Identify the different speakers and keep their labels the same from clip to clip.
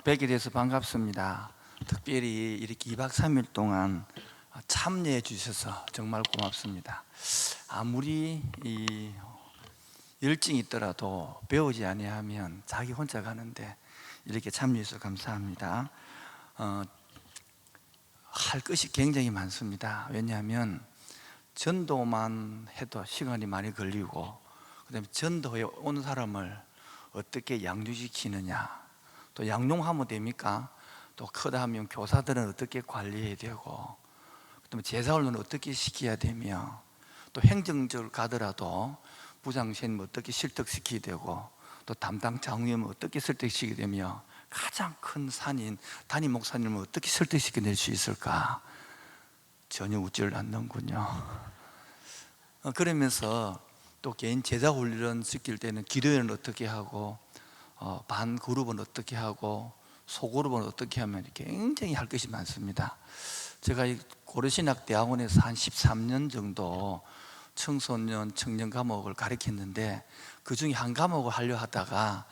Speaker 1: 뵙게 돼서 반갑습니다. 특별히 이렇게 2박 3일 동안 참여해 주셔서 정말 고맙습니다. 아무리 이 열정이 있더라도 배우지 아니하면 자기 혼자 가는데 이렇게 참여해서 감사합니다. 할 것이 굉장히 많습니다. 왜냐하면 전도만 해도 시간이 많이 걸리고, 그다음에 전도에 온 사람을 어떻게 양육시키느냐, 또 양용하면 됩니까? 또 크다 하면 교사들은 어떻게 관리해야 되고, 그다음에 제사훈련은 어떻게 시켜야 되며, 또 행정적으로 가더라도 부장선생님 어떻게 설득시켜야 되고, 또 담당 장로님은 어떻게 설득시켜야 되며, 가장 큰 산인 담임 목사님은 어떻게 설득시켜낼 수 있을까? 전혀 웃지를 않는군요. 그러면서 또 개인 제자 훈련 시킬 때는 기도회는 어떻게 하고, 반 그룹은 어떻게 하고, 소그룹은 어떻게 하면 굉장히 할 것이 많습니다. 제가 이 고려신학대학원에서 한 13년 정도 청소년, 청년 과목을 가르쳤는데, 그 중에 한 과목을 하려 하다가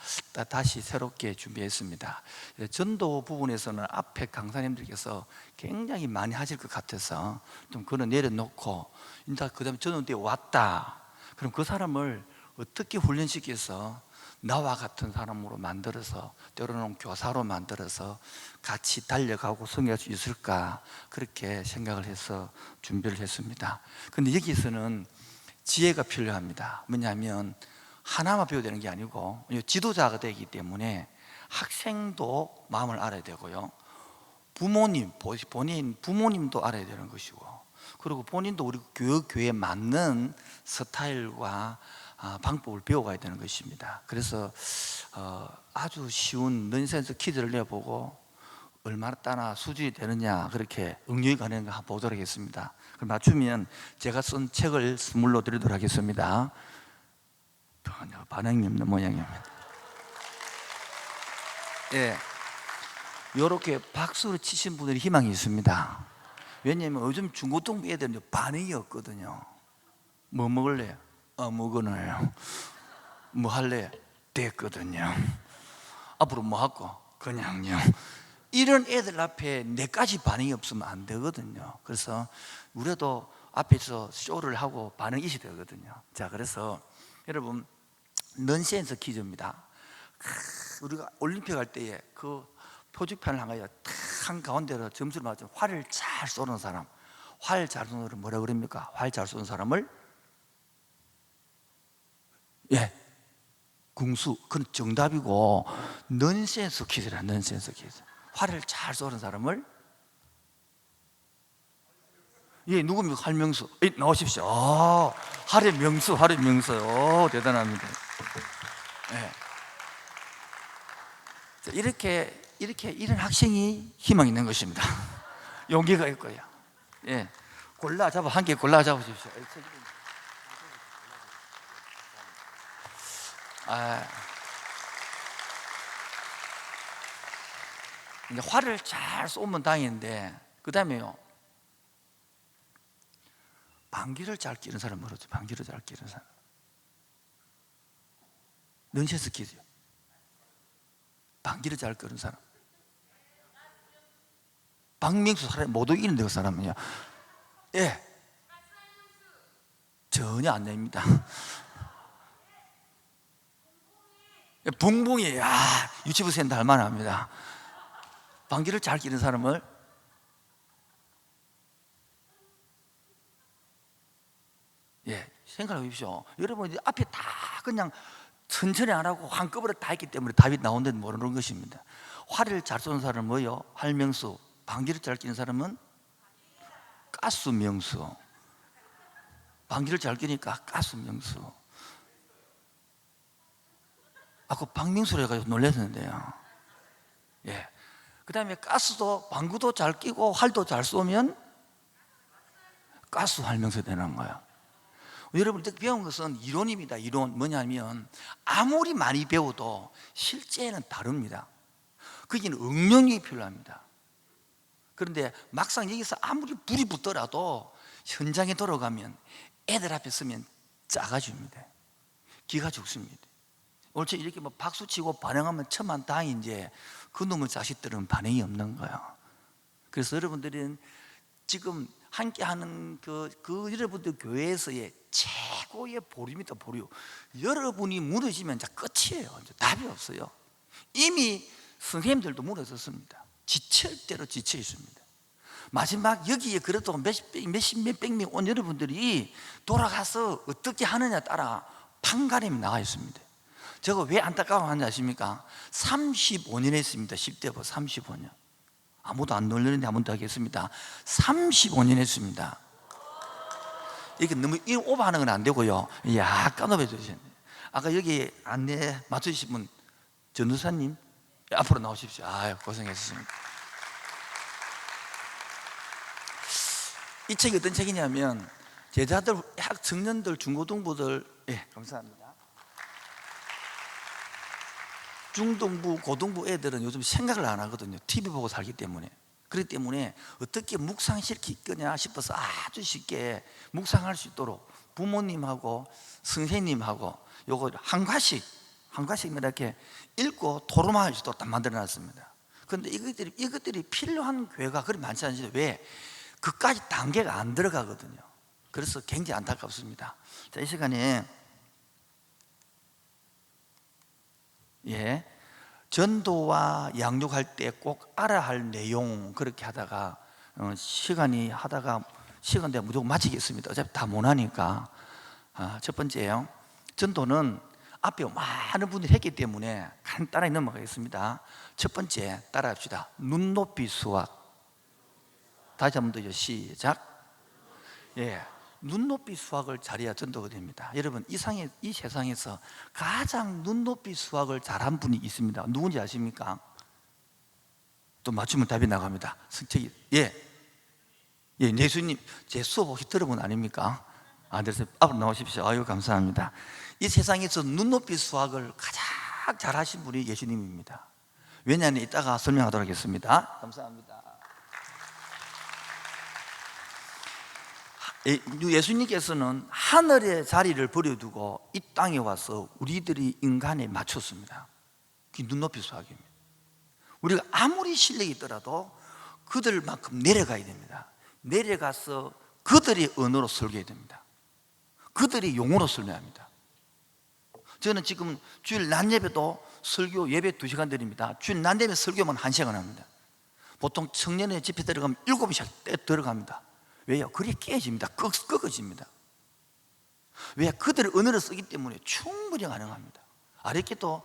Speaker 1: 다시 새롭게 준비했습니다. 전도 부분에서는 앞에 강사님들께서 굉장히 많이 하실 것 같아서 좀 그걸 내려놓고, 이제 그 다음에 전도에 왔다, 그럼 그 사람을 어떻게 훈련시켜서 나와 같은 사람으로 만들어서, 때로는 교사로 만들어서 같이 달려가고 성공할 수 있을까, 그렇게 생각을 해서 준비를 했습니다. 그런데 여기서는 지혜가 필요합니다. 뭐냐면 하나만 배워야 되는 게 아니고, 지도자가 되기 때문에 학생도 마음을 알아야 되고요, 부모님, 본인 부모님도 알아야 되는 것이고, 그리고 본인도 우리 교회에 맞는 스타일과 방법을 배워가야 되는 것입니다. 그래서 아주 쉬운 넌센스 퀴즈를 내보고 얼마나 따나 수준이 되느냐, 그렇게 응용이 가능한가 한번 보도록 하겠습니다. 그럼 맞추면 제가 쓴 책을 선물로 드리도록 하겠습니다. 전혀 반응이 없는 모양입니다. 예, 이렇게 박수를 치신 분들이 희망이 있습니다. 왜냐하면 요즘 중고등 애들은 반응이 없거든요. 뭐 먹을래? 먹으나요? 뭐 할래? 됐거든요. 앞으로 뭐 할까? 그냥요. 이런 애들 앞에 내까지 반응이 없으면 안 되거든요. 그래서 우리도 앞에서 쇼를 하고 반응이 있어야 되거든요. 자, 그래서 여러분, 넌센스 퀴즈입니다. 우리가 올림픽 할 때에 그 표지판을 한 가운데로 점수를 맞으면 활을 잘 쏘는 사람, 활 잘 쏘는 사람을 뭐라 그럽니까? 활 잘 쏘는 사람을, 예, 궁수. 그건 정답이고, 넌센스 퀴즈라. 넌센스 퀴즈. 활을 잘 쏘는 사람을, 예, 누굽니까? 활명수. 나오십시오. 활의 명수, 활의 명수. 대단합니다. 예. 이렇게 이런 학생이 희망 있는 것입니다. 용기가 있고요. 예, 한 개 골라 잡으십시오. 이제 활을 잘 쏘면 다행인데, 그 다음에요, 방귀를 잘 뀌는 사람 모르죠? 방귀를 잘 뀌는 사람. 넌센스 퀴즈. 방귀를 잘 뀌는 사람. 박명수 사람 못 이기는 그 사람은요. 예, 전혀 안 됩니다. 붕붕이, 유치부 센터 할 만합니다. 방귀를 잘 뀌는 사람을, 예, 생각해 보십시오. 여러분, 앞에 다 그냥 천천히 안 하고 한꺼번에 다 했기 때문에 답이 나온데도 모르는 것입니다. 활을 잘 쏘는 사람은 뭐요? 활명수. 방귀를 잘 뀌는 사람은 가스명수. 방귀를 잘 뀌니까 가스명수. 그 박명수로 해가지고 놀랐는데요. 예. 그 다음에 가스도, 방구도 잘 끼고 활도 잘 쏘면 가스 활명수 되는 거예요. 여러분, 배운 것은 이론입니다. 이론. 뭐냐면 아무리 많이 배워도 실제는 다릅니다. 거기는 응용력이 필요합니다. 그런데 막상 여기서 아무리 불이 붙더라도 현장에 돌아가면 애들 앞에 서면 작아집니다. 기가 죽습니다. 옳지, 이렇게 박수 치고 반응하면 천만다행인지, 그놈의 자식들은 반응이 없는 거예요. 그래서 여러분들은 지금 함께하는 그 여러분들 교회에서의 최고의 보루입니다. 보루. 여러분이 무너지면 이제 끝이에요. 이제 답이 없어요. 이미 선생님들도 무너졌습니다. 지칠 대로 지쳐 있습니다. 마지막 여기에 그래도 몇백 명 온 여러분들이 돌아가서 어떻게 하느냐에 따라 판가름이 나와 있습니다. 제가 왜 안타까워하는지 아십니까? 35년 했습니다. 10대부 35년. 아무도 안 놀리는데 아무도 하겠습니다. 35년 했습니다. 이게 너무 오버하는 건 안 되고요. 약간 오버해주세요. 아까 여기 안내 맡으신 분 전도사님 앞으로 나오십시오. 아유, 고생했습니다. 이 책이 어떤 책이냐면 제자들, 청년들, 중고등부들, 예, 감사합니다. 중등부, 고등부 애들은 요즘 생각을 안 하거든요. TV 보고 살기 때문에. 그렇기 때문에 어떻게 묵상시킬 거냐 싶어서 아주 쉽게 묵상할 수 있도록 부모님하고 선생님하고 요거 한 과씩 이렇게 읽고 토론할 수 있도록 딱 만들어 놨습니다. 그런데 이것들이 필요한 교회가 그리 많지 않죠. 왜? 그까지 단계가 안 들어가거든요. 그래서 굉장히 안타깝습니다. 자, 이 시간에 전도와 양육할 때 꼭 알아야 할 내용, 그렇게 하다가 시간이 되면 무조건 마치겠습니다. 어차피 다 못하니까. 첫 번째요, 전도는 앞에 많은 분들이 했기 때문에 간단하게 넘어가겠습니다. 첫 번째 따라합시다. 눈높이 수학. 다시 한 번 더요. 시작. 눈높이 수학을 잘해야 전도가 됩니다. 여러분, 이 세상에서 가장 눈높이 수학을 잘한 분이 있습니다. 누군지 아십니까? 또 맞추면 답이 나갑니다. 예수님, 제 수업 혹시 들어본 분 아닙니까? 그래서 앞으로 나오십시오. 아유, 감사합니다. 이 세상에서 눈높이 수학을 가장 잘하신 분이 예수님입니다. 왜냐하면 이따가 설명하도록 하겠습니다. 감사합니다. 예수님께서는 하늘의 자리를 버려두고 이 땅에 와서 우리들이 인간에 맞췄습니다. 그게 눈높이 수학입니다. 우리가 아무리 실력이 있더라도 그들만큼 내려가야 됩니다. 내려가서 그들의 언어로 설교해야 됩니다. 그들의 용어로 설명합니다. 저는 지금 주일 낮 예배도 설교 예배 2시간 드립니다. 주일 낮 예배 설교만 1시간 합니다. 보통 청년의 집회 들어가면 7시간 들어갑니다. 왜요? 그리 깨집니다. 꺾어집니다. 왜? 그들의 언어를 쓰기 때문에 충분히 가능합니다. 아랫게도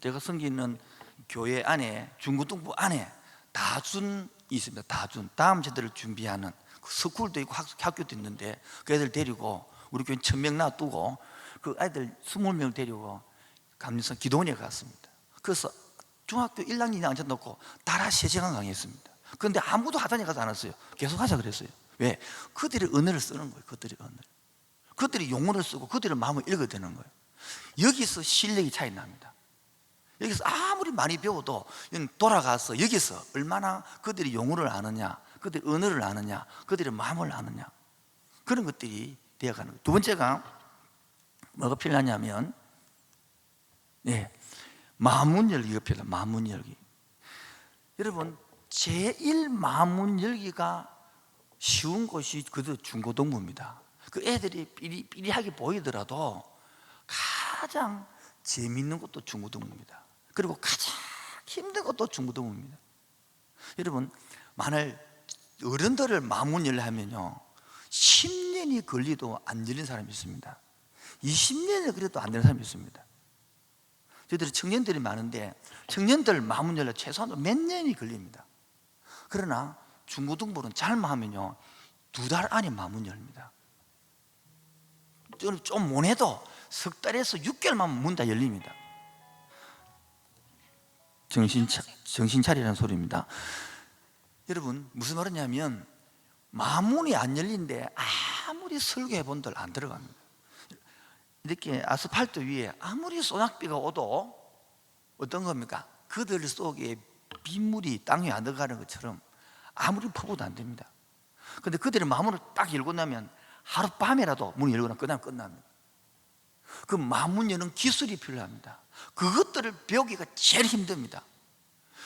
Speaker 1: 제가 섬기는 교회 안에, 중고등부 안에 다준이 있습니다. 다준. 다음 세대를 준비하는 스쿨도 있고 학교도 있는데 그 애들 데리고 우리 교회 1000명 놔두고 그 아이들 20명 데리고 감리선 기도원에 갔습니다. 그래서 중학교 1학년 2학년 놓고 달아 3시간 강의했습니다. 그런데 아무도 하단에 가서 안 왔어요. 계속 하자 그랬어요. 왜? 그들의 언어를 쓰는 거예요. 그들의 언어를. 그들이 용어를 쓰고 그들의 마음을 읽어야 되는 거예요. 여기서 실력이 차이 납니다. 여기서 아무리 많이 배워도 돌아가서 여기서 얼마나 그들이 용어를 아느냐, 그들의 언어를 아느냐, 그들의 마음을 아느냐, 그런 것들이 되어가는 거예요. 두 번째가 뭐가 필요하냐면 마문 열기가 필요해요. 마문 열기. 여러분, 제1 마문 열기가 쉬운 곳이 그들 중고등부입니다. 그 애들이 삐리하게 보이더라도 가장 재미있는 것도 중고등부입니다. 그리고 가장 힘든 것도 중고등부입니다. 여러분, 만일 어른들을 마문 열려 하면요 10년이 걸리도 안 열린 사람이 있습니다. 20년이 그래도 안 되는 사람이 있습니다. 저희들이 청년들이 많은데 청년들 마문 열려 최소한 몇 년이 걸립니다. 그러나 중고등부는 잘못하면요 2달 안에 마문 열립니다. 좀 못해도 석 달에서 6개월만 문 다 열립니다. 정신 차리라는 소리입니다. 여러분, 무슨 말이냐면 마문이 안 열린데 아무리 설교해 본들 안 들어갑니다. 이렇게 아스팔트 위에 아무리 소낙비가 오도 어떤 겁니까? 그들 속에 빗물이 땅에 안 들어가는 것처럼 아무리 퍼부어도 안 됩니다. 그런데 그들의 마문을 딱 열고 나면 하룻밤이라도 문을 열고 나면 그다음 끝납니다. 그 마문 여는 기술이 필요합니다. 그것들을 배우기가 제일 힘듭니다.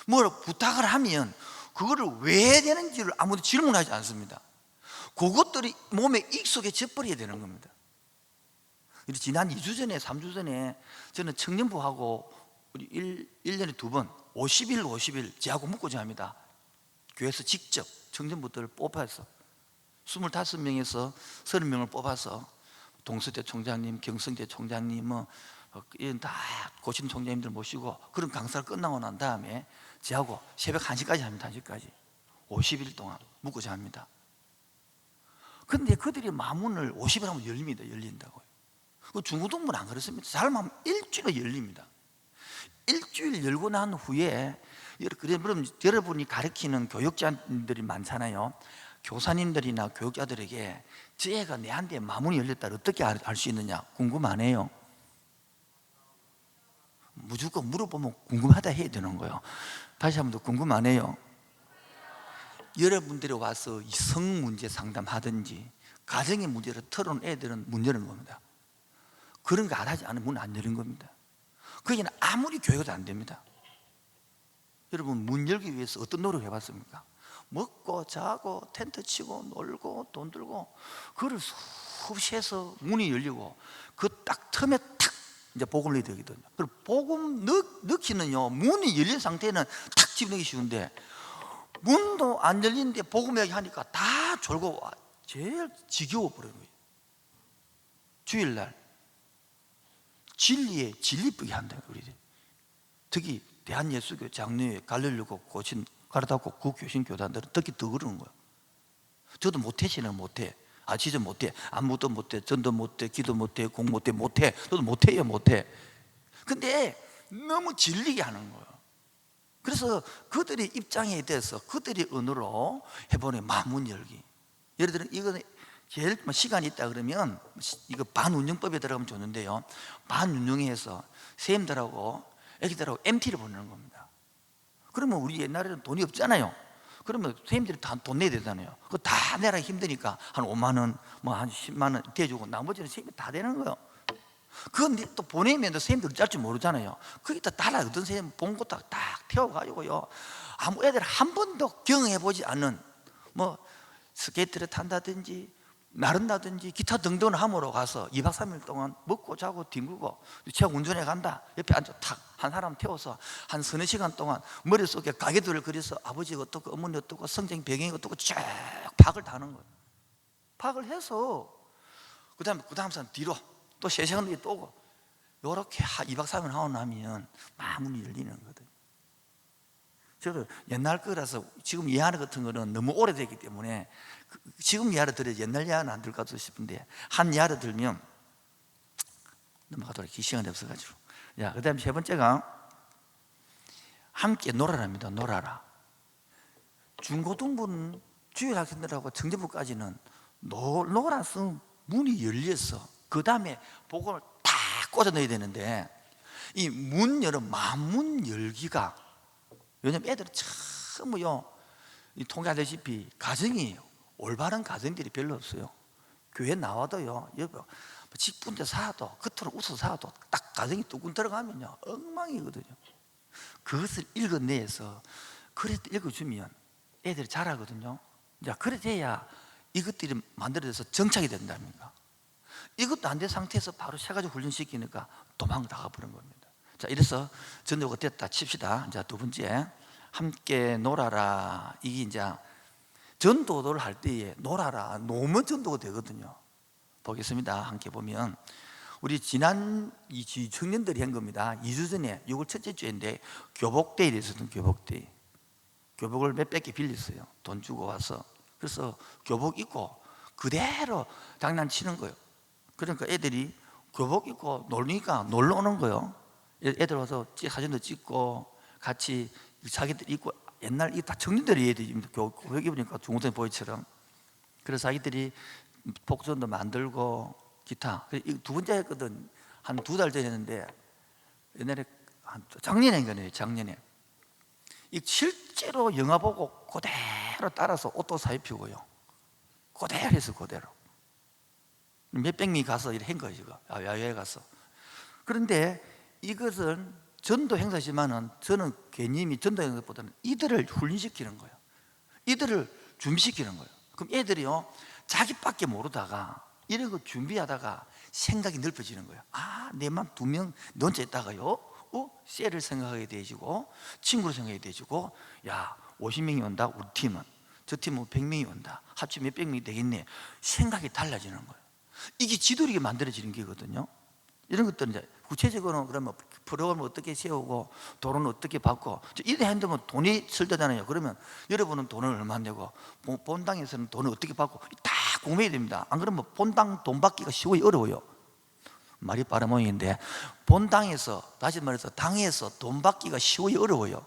Speaker 1: 뭘 부탁을 하면 그거를 왜 해야 되는지를 아무도 질문하지 않습니다. 그것들이 몸에 익숙해져 버려야 되는 겁니다. 지난 2주 전에 3주 전에 저는 청년부하고 우리 1년에 2번 50일 50일 저하고 묵고자 합니다. 교회에서 직접 청년부들을 뽑아서 25명에서 30명을 뽑아서 동서대 총장님, 경성대 총장님 이런 다 고신 총장님들 모시고 그런 강사를 끝나고 난 다음에 저하고 새벽 1시까지 합니다. 1시까지 50일 동안 묵고자 합니다. 근데 그들이 마문을 50일 하면 열립니다. 열린다고요. 중고등부는 안 그렇습니다. 잘하면 일주일에 열립니다. 일주일 열고 난 후에 여러분이 가르치는 교육자들이 많잖아요. 교사님들이나 교육자들에게 저 애가 내한테 마문이 열렸다를 어떻게 알 수 있느냐 궁금하네요. 무조건 물어보면 궁금하다 해야 되는 거예요. 다시 한 번 더 궁금하네요. 여러분들이 와서 이성 문제 상담하든지 가정의 문제를 털어놓은 애들은 문 여는 겁니다. 그런 거 안 하지 않으면 문 안 열린 겁니다. 그게는 아무리 교육도 안 됩니다. 여러분 문 열기 위해서 어떤 노력을 해봤습니까? 먹고 자고 텐트 치고 놀고 돈 들고 그걸 수없이 해서 문이 열리고 그 딱 틈에 탁 이제 복음을 넣어야 되거든요. 그리고 복음 넣기는요 문이 열린 상태는 탁 집어넣기 쉬운데 문도 안 열리는데 복음 이야기 하니까 다 졸고 제일 지겨워 버리는 거예요. 주일날 진리에 진리쁘게 한다 우리들. 특히 대한예수교 장로회 가르려고 고신 가르다고 그 교신 교단들은 특히 더 그러는 거예요. 저도 못해, 지는 못해. 진짜 못해. 아무것도 못해. 전도 못해. 기도 못해. 공 못해. 못해. 저도 못해요. 못해. 근데 너무 질리게 하는 거예요. 그래서 그들의 입장에 대해서 그들의 언어로 해보는 마문 열기. 예를 들어 이거는 제일 시간이 있다 그러면 이거 반운영법에 들어가면 좋는데요. 반운영해서 선생님들하고 애기들하고 MT를 보내는 겁니다. 그러면 우리 옛날에는 돈이 없잖아요. 그러면 선생님들이 다 돈 내야 되잖아요. 그거 다 내라 힘드니까 한 5만 원, 뭐 한 10만 원 대주고 나머지는 선생님이 다 되는 거예요. 그건 또 보내면 선생님들 짤 줄 모르잖아요. 거기다 따라 어떤 선생님 본 것도 딱 태워가지고요. 아무 애들 한 번도 경험해보지 않는 뭐 스케이트를 탄다든지 나른다든지 기타 등등을 함으로 가서 2박 3일 동안 먹고 자고 뒹구고 제가 운전해 간다 옆에 앉아 탁 한 사람 태워서 한 서너 시간 동안 머릿속에 가게들을 그려서 아버지가 어떻고 어머니 어떻고 성장 배경이 어떻고 쭉 박을 다는 거예요. 박을 해서 그 다음 사람 뒤로 또 3시간 뒤에 또 오고 요렇게 2박 3일 하고 나면 마문이 열리는 거거든요. 저도 옛날 거라서 지금 예하는 같은 거는 너무 오래됐기 때문에 지금 예하를 들어야 옛날 예하는 안 들까 싶은데 한 예하를 들면 넘어가도록 시간이 없어가지고. 그 다음에 세 번째가 함께 놀아랍니다. 놀아라. 중고등부는 주일 학생들하고 청년부까지는 놀아서 문이 열려서 그 다음에 복음을 다 꽂아 넣어야 되는데 이 문 열은 만문 열기가 왜냐면 애들은 처음요 통계하다시피 가정이 올바른 가정들이 별로 없어요. 교회 나와도요 직분대 사도 겉으로 웃어 사도 딱 가정이 뚜껑 들어가면요 엉망이거든요. 그것을 읽어내서 그래 읽어주면 애들이 잘하거든요. 그래 돼야 이것들이 만들어져서 정착이 된답니다. 이것도 안 된 상태에서 바로 세 가지 훈련시키니까 도망 나가버린 겁니다. 이래서 전도가 됐다 칩시다. 두 번째 함께 놀아라. 이게 이제 전도를 할 때에 놀아라 노면 전도가 되거든요. 보겠습니다. 함께 보면 우리 지난 이 청년들이 한 겁니다. 2주 전에 6월 첫째 주인데 교복데이를 있었던 교복데이. 교복을 몇백 개 빌렸어요. 돈 주고 와서. 그래서 교복 입고 그대로 장난치는 거예요. 그러니까 애들이 교복 입고 놀니까 놀러 오는 거예요. 애들 와서 사진도 찍고 같이 자기들 입고 옛날 이 다 청년들이 애들이 교복 입으니까 중고등 보이처럼. 그래서 자기들이 복선도 만들고 기타. 두 번째 했거든. 한 2달 전에 했는데 옛날에 작년에 한 거네요. 작년에. 실제로 영화 보고 그대로 따라서 옷도 사입히고요. 그대로 해서 그대로. 몇백 명이 가서 이렇게 한 거예요. 야외에 가서. 그런데 이것은 전도 행사지만은 저는 개념이 전도 행사보다는 이들을 훈련시키는 거예요. 이들을 준비시키는 거예요. 그럼 애들이요, 자기밖에 모르다가 이런 거 준비하다가 생각이 넓어지는 거예요. 아, 내 맘 두 명 넌져 있다가요, 셀을 생각하게 되지고, 친구를 생각하게 되지고, 야, 50명이 온다, 우리 팀은. 저 팀은 100명이 온다. 합치면 몇백 명이 되겠네. 생각이 달라지는 거예요. 이게 지도력이 만들어지는 게거든요. 이런 것들은 이제 구체적으로 그러면 프로그램을 어떻게 세우고 돈은 어떻게 받고, 이래 한다면 돈이 쓸데잖아요. 그러면 여러분은 돈을 얼마 내고 본당에서는 돈을 어떻게 받고 다 공부해야 됩니다. 안 그러면 본당 돈 받기가 쉬워요, 어려워요? 말이 빠른 모양인데, 본당에서, 다시 말해서 당에서 돈 받기가 쉬워요, 어려워요?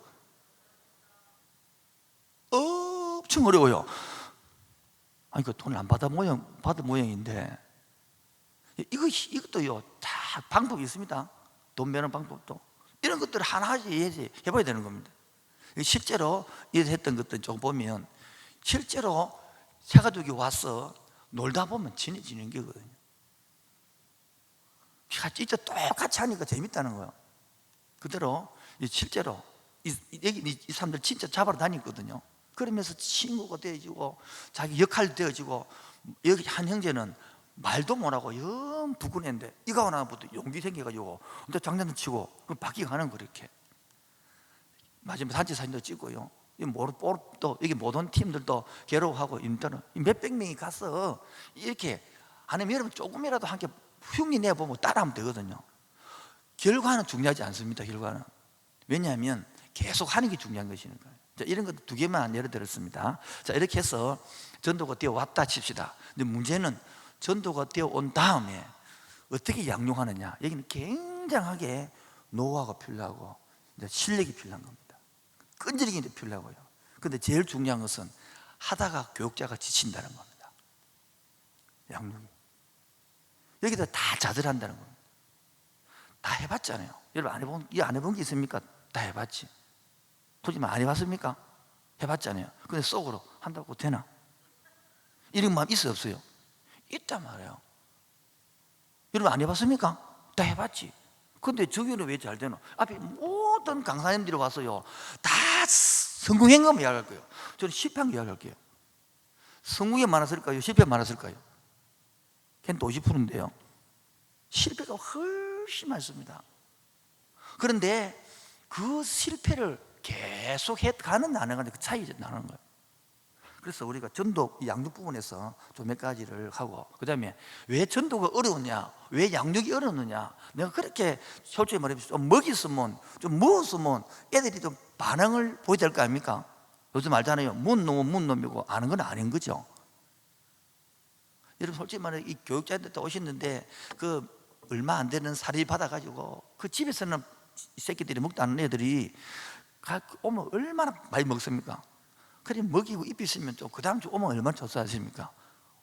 Speaker 1: 엄청 어려워요. 아니, 그 돈을 안 받은 모양인데, 이것도요, 다 방법이 있습니다. 돈 버는 방법도. 이런 것들을 하나씩 해봐야 되는 겁니다. 실제로 했던 것들 좀 보면, 실제로 새가족이 와서 놀다 보면 친해지는 게거든요. 진짜 똑같이 하니까 재밌다는 거예요. 그대로 실제로 이 사람들 진짜 잡으러 다니거든요. 그러면서 친구가 되어지고 자기 역할 되어지고, 여기 한 형제는 말도 못하고 영 부근인데 이거 하나부터 용기 생겨가지고 또 장난도 치고 그럼 바뀌어 가는 거. 이렇게 마지막에 단체 사진도 찍고요. 또 여기 모든 팀들도 괴로워하고, 인터는 몇백 명이 가서 이렇게 안 하면 여러분 조금이라도 함께 흉내 내보면 따라하면 되거든요. 결과는 중요하지 않습니다. 결과는. 왜냐하면 계속 하는 게 중요한 것이니까요. 자, 이런 것 두 개만 예를 들었습니다. 자, 이렇게 해서 전도가 되어 왔다 칩시다. 근데 문제는 전도가 되어 온 다음에 어떻게 양육하느냐. 여기는 굉장하게 노하우가 필요하고 이제 실력이 필요한 겁니다. 끈질기게 필요하고요. 근데 제일 중요한 것은 하다가 교육자가 지친다는 겁니다. 양육이. 여기다 다 좌절한다는 겁니다. 다 해봤잖아요. 여러분 안 해본 게 있습니까? 다 해봤지. 솔직히 안 해봤습니까? 해봤잖아요. 근데 속으로 한다고 되나? 이런 마음 있어요, 없어요? 있단 말이에요. 여러분 안 해봤습니까? 다 해봤지. 근데 저기는 왜 잘 되나? 앞에 모든 강사님들이 와서요, 다 성공한 것만 이야기할 거예요. 저는 실패한 거 이야기할게요. 성공이 많았을까요? 실패가 많았을까요? 걔는 50%인데요 실패가 훨씬 많습니다. 그런데 그 실패를 계속 해가는 안 해가는 그 차이 나는 거예요. 그래서 우리가 전도 양육 부분에서 좀 몇 가지를 하고, 그 다음에 왜 전도가 어려웠냐, 왜 양육이 어려웠느냐. 내가 그렇게 솔직히 말해서 좀 먹였으면, 좀 먹었으면 애들이 좀 반응을 보여야 될 거 아닙니까? 요즘 알잖아요. 문 놈이고 아는 건 아닌 거죠. 여러분 솔직히 말해, 이 교육자한테 오셨는데 그 얼마 안 되는 사리 받아가지고 그 집에서는 이 새끼들이 먹도 않는 애들이 오면 얼마나 많이 먹습니까? 그래 먹이고 입히시면 좀 그 다음 주 오면 얼마나 좋아하십니까?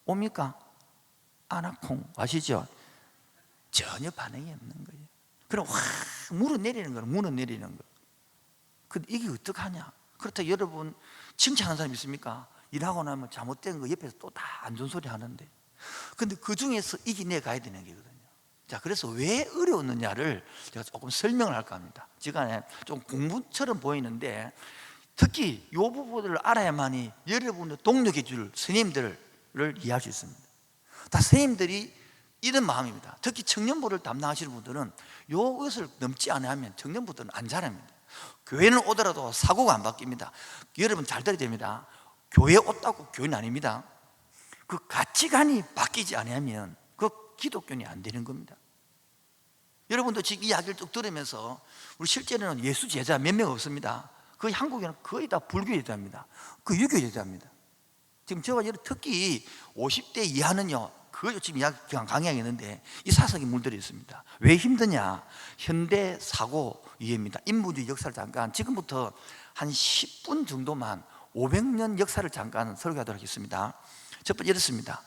Speaker 1: 옵니까? 아나콩 아시죠? 전혀 반응이 없는 거예요. 그럼 확 물어내리는 거예요. 물어내리는 거. 근데 이게 어떡하냐? 그렇다고 여러분 칭찬하는 사람 있습니까? 일하고 나면 잘못된 거 옆에서 또 다 안 좋은 소리 하는데, 근데 그 중에서 이겨내가야 되는 거거든요. 자, 그래서 왜 어려웠느냐를 제가 조금 설명을 할까 합니다. 시간에 좀 공부처럼 보이는데, 특히 이 부분을 알아야만이 여러분의 동력해 줄 스님들을 이해할 수 있습니다. 다 스님들이 이런 마음입니다. 특히 청년부를 담당하시는 분들은 이것을 넘지 않으면 청년부들은 안 잘합니다. 교회는 오더라도 사고가 안 바뀝니다. 여러분 잘 들어야 됩니다. 교회 왔다고 교회는 아닙니다. 그 가치관이 바뀌지 않으면 그 기독교는 안 되는 겁니다. 여러분도 지금 이야기를 쭉 들으면서 우리 실제로는 예수 제자 몇 명 없습니다. 거의 한국에는 거의 다 불교 제자입니다. 그 유교 제자입니다. 지금 저와 특히 50대 이하는요, 그 지금 이야기 강의하겠는데 이 사석에 물들어 있습니다. 왜 힘드냐? 현대 사고 이해입니다. 인문주의 역사를 잠깐, 지금부터 한 10분 정도만 500년 역사를 잠깐 설교하도록 하겠습니다. 첫 번째 이렇습니다.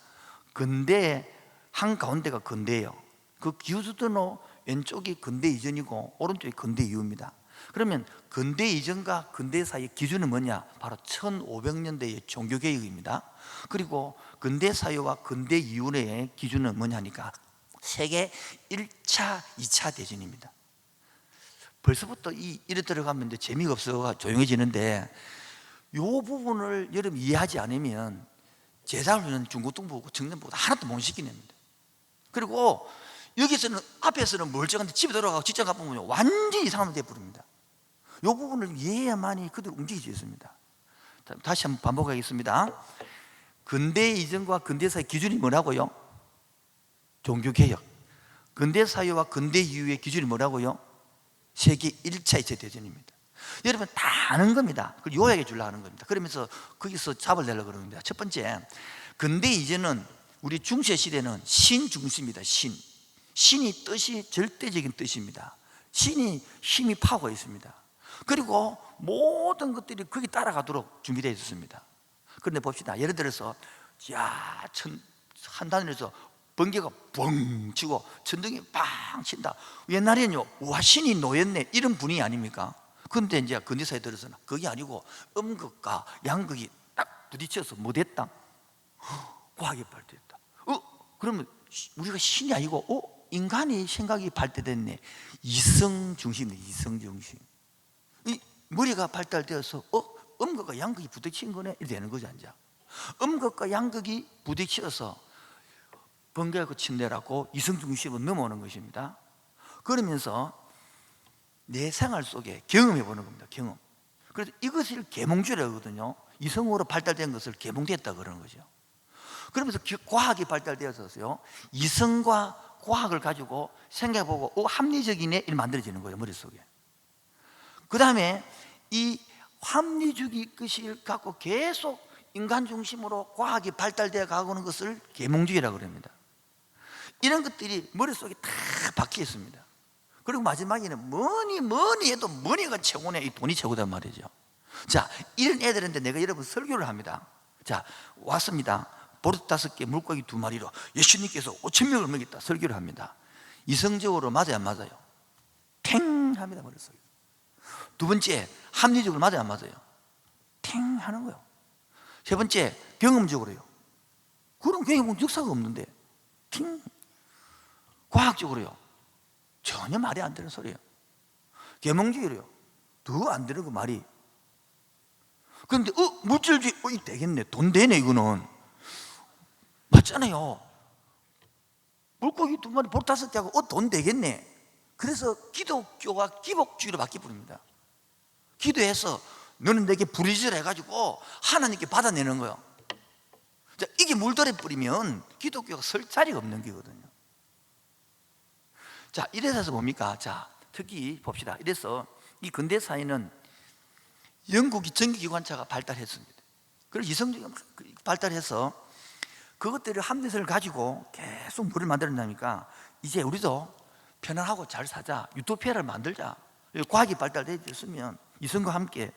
Speaker 1: 근대 한가운데가 근대예요. 그 기우수도노 왼쪽이 근대 이전이고 오른쪽이 근대 이후입니다. 그러면 근대 이전과 근대 사이의 기준은 뭐냐? 바로 1500년대의 종교개혁입니다. 그리고 근대 사회와 근대 이후의 기준은 뭐냐니까 세계 1차, 2차 대전입니다. 벌써부터 이래 들어가면 이제 재미가 없어가 조용해지는데, 요 부분을 여러분 이해하지 않으면 제자훈련 중고등부고 청년부고 하나도 못 시키냅니다. 그리고 여기서는 앞에서는 멀쩡한데 집에 돌아가고 직장 가보면 완전히 이상한 데 부릅니다. 요 부분을 이해해야만이 그대로 움직일 수 있습니다. 다시 한번 반복하겠습니다. 근대 이전과 근대 사이 기준이 뭐라고요? 종교개혁. 근대 사회와 근대 이후의 기준이 뭐라고요? 세계 1차 2차 대전입니다. 여러분 다 아는 겁니다. 그걸 요약해 주려고 하는 겁니다. 그러면서 거기서 잡을 내려고 그러는 겁니다. 첫 번째, 근대 이전은 우리 중세 시대는 신 중심입니다. 신이 뜻이 절대적인 뜻입니다. 신이 힘이 파워가 있습니다. 그리고 모든 것들이 거기 따라가도록 준비되어 있었습니다. 그런데 봅시다. 예를 들어서 한 단위에서 번개가 뻥 치고 천둥이 빵 친다. 옛날에는요, 와 신이 놓였네 이런 분위기 아닙니까? 그런데 이제 근대사에 들어서는 그게 아니고 음극과 양극이 딱 부딪혀서 못했다. 과학이 발달했다. 그러면 우리가 신이 아니고 인간이 생각이 발달됐네. 이성 중심이네. 이성 중심. 이 머리가 발달되어서 음극과 양극이 부딪힌 거네 이렇게 되는 거죠. 이제 음극과 양극이 부딪혀서 번개하고 침례라고 이성 중심으로 넘어오는 것입니다. 그러면서 내 생활 속에 경험해 보는 겁니다. 경험. 그래서 이것을 계몽주의라고 하거든요. 이성으로 발달된 것을 계몽됐다 그러는 거죠. 그러면서 과학이 발달되어서요, 이성과 과학을 가지고 생각해보고 합리적이네 이렇게 만들어지는 거예요. 머릿속에. 그 다음에 이 합리주의 것을 갖고 계속 인간 중심으로 과학이 발달되어 가고는 것을 계몽주의라고 합니다. 이런 것들이 머릿속에 다 박혀 있습니다. 그리고 마지막에는 뭐니 해도 머니가 최고네, 이 돈이 최고단 말이죠. 자, 이런 애들한테 내가 여러분 설교를 합니다. 자, 왔습니다. 보르트 5개, 물고기 2마리로 예수님께서 5,000명을 먹였다 설교를 합니다. 이성적으로 맞아요, 안 맞아요? 탱 합니다. 머릿속에. 두 번째, 합리적으로 맞아요, 안 맞아요? 탱 하는 거예요. 세 번째, 경험적으로요. 그런 경험 역사가 없는데 팅. 과학적으로요, 전혀 말이 안 되는 소리예요. 계몽주의로요, 더 안 되는 그 말이. 그런데 물질주의, 이 되겠네, 돈 되네 이거는. 맞잖아요. 물고기 2마리 보르트 5개하고 돈 되겠네. 그래서 기독교가 기복주의로 바뀌어버립니다. 기도해서 너는 내게 부르짖으라 해가지고 하나님께 받아내는 거예요. 자, 이게 물들여 버리면 기독교가 설 자리가 없는 거거든요. 자, 이래서 뭡니까? 자, 특히 봅시다. 이래서 이 근대 사회는 영국이 전기기관차가 발달했습니다. 그리고 이성적인 발달해서 그것들을 합리성을 가지고 계속 물을 만들어내니까 이제 우리도 편안하고 잘 사자, 유토피아를 만들자. 과학이 발달되었으면 이성과 함께.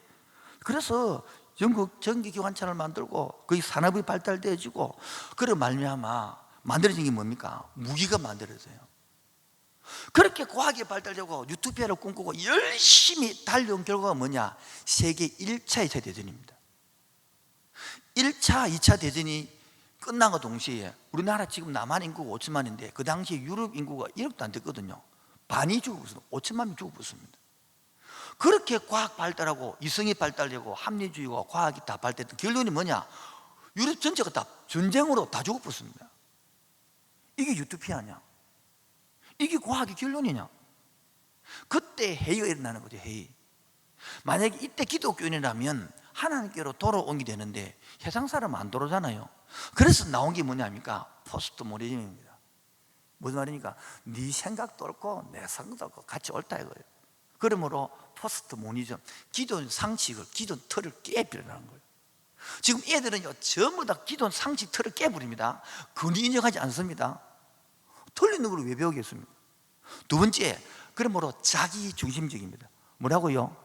Speaker 1: 그래서 영국 전기기관차를 만들고 거기 산업이 발달되어지고, 그런 말미암아 만들어진 게 뭡니까? 무기가 만들어져요. 그렇게 과학이 발달되고 유토피아를 꿈꾸고 열심히 달려온 결과가 뭐냐? 세계 1차 2차 대전입니다. 1차 2차 대전이 끝난과 동시에 우리나라 지금 남한 인구가 5천만인데 그 당시에 유럽 인구가 1억도 안 됐거든요. 반이 죽어버렸습니다. 5천만 명 죽어버렸습니다. 그렇게 과학 발달하고 이성이 발달되고 합리주의와 과학이 다 발달했던 결론이 뭐냐? 유럽 전체가 다 전쟁으로 다 죽어버렸습니다. 이게 유토피아냐? 이게 과학의 결론이냐? 그때 회의가 일어나는 거죠. 회의. 만약에 이때 기독교인이라면 하나님께로 돌아오게 되는데 세상 사람은 안 돌아오잖아요. 그래서 나온 게 뭐냐니까 포스트 모더니즘입니다. 무슨 말입니까? 네 생각도 옳고 내 생각도 옳고 같이 옳다 이거예요. 그러므로 포스트 모더니즘, 기존 상식을, 기존 틀을 깨버리라는 거예요. 지금 애들은요 전부 다 기존 상식 틀을 깨버립니다. 그건 인정하지 않습니다. 틀리는 걸 왜 배우겠습니까? 두 번째, 그러므로 자기 중심적입니다. 뭐라고요?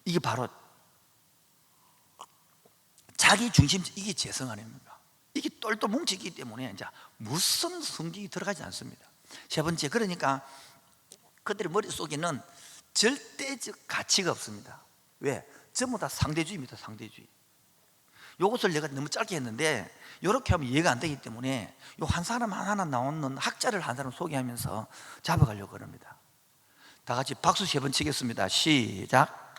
Speaker 1: 이게 바로 자기 중심적, 이게 재성 아닙니까? 이게 똘똘 뭉치기 때문에 이제 무슨 성격이 들어가지 않습니다. 세 번째, 그러니까 그들의 머릿속에는 절대적 가치가 없습니다. 왜? 전부 다 상대주의입니다. 상대주의. 이것을 내가 너무 짧게 했는데 이렇게 하면 이해가 안 되기 때문에 요 한 사람 하나 나오는 학자를 한 사람 소개하면서 잡아가려고 합니다. 다 같이 박수 3번 치겠습니다. 시작.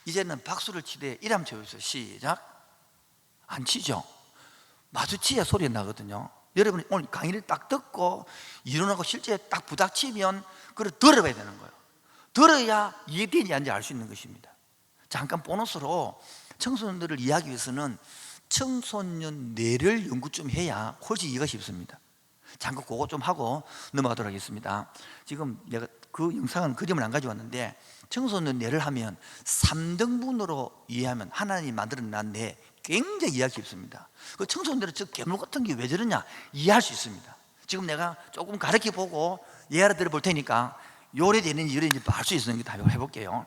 Speaker 1: 이제는 박수를 치되 이람 쳐주세요. 시작. 안 치죠? 마주치야 소리가 나거든요. 여러분이 오늘 강의를 딱 듣고 일어나고 실제 딱 부닥치면 그걸 들어봐야 되는 거예요. 들어야 이해되는지 아닌지 알 수 있는 것입니다. 잠깐 보너스로 청소년들을 이해하기 위해서는 청소년 뇌를 연구 좀 해야 훨씬 이해가 쉽습니다. 잠깐 그거 좀 하고 넘어가도록 하겠습니다. 지금 내가 그 영상은 그림을 안 가져왔는데, 청소년 뇌를 하면 3등분으로 이해하면 하나님이 만들어낸 뇌 굉장히 이해하기 쉽습니다. 그 청소년들은 저 괴물 같은 게 왜 저러냐 이해할 수 있습니다. 지금 내가 조금 가르쳐 보고 예를 들어 볼 테니까 요래되는지 이래는지 알 수 있는 게 다 해볼게요.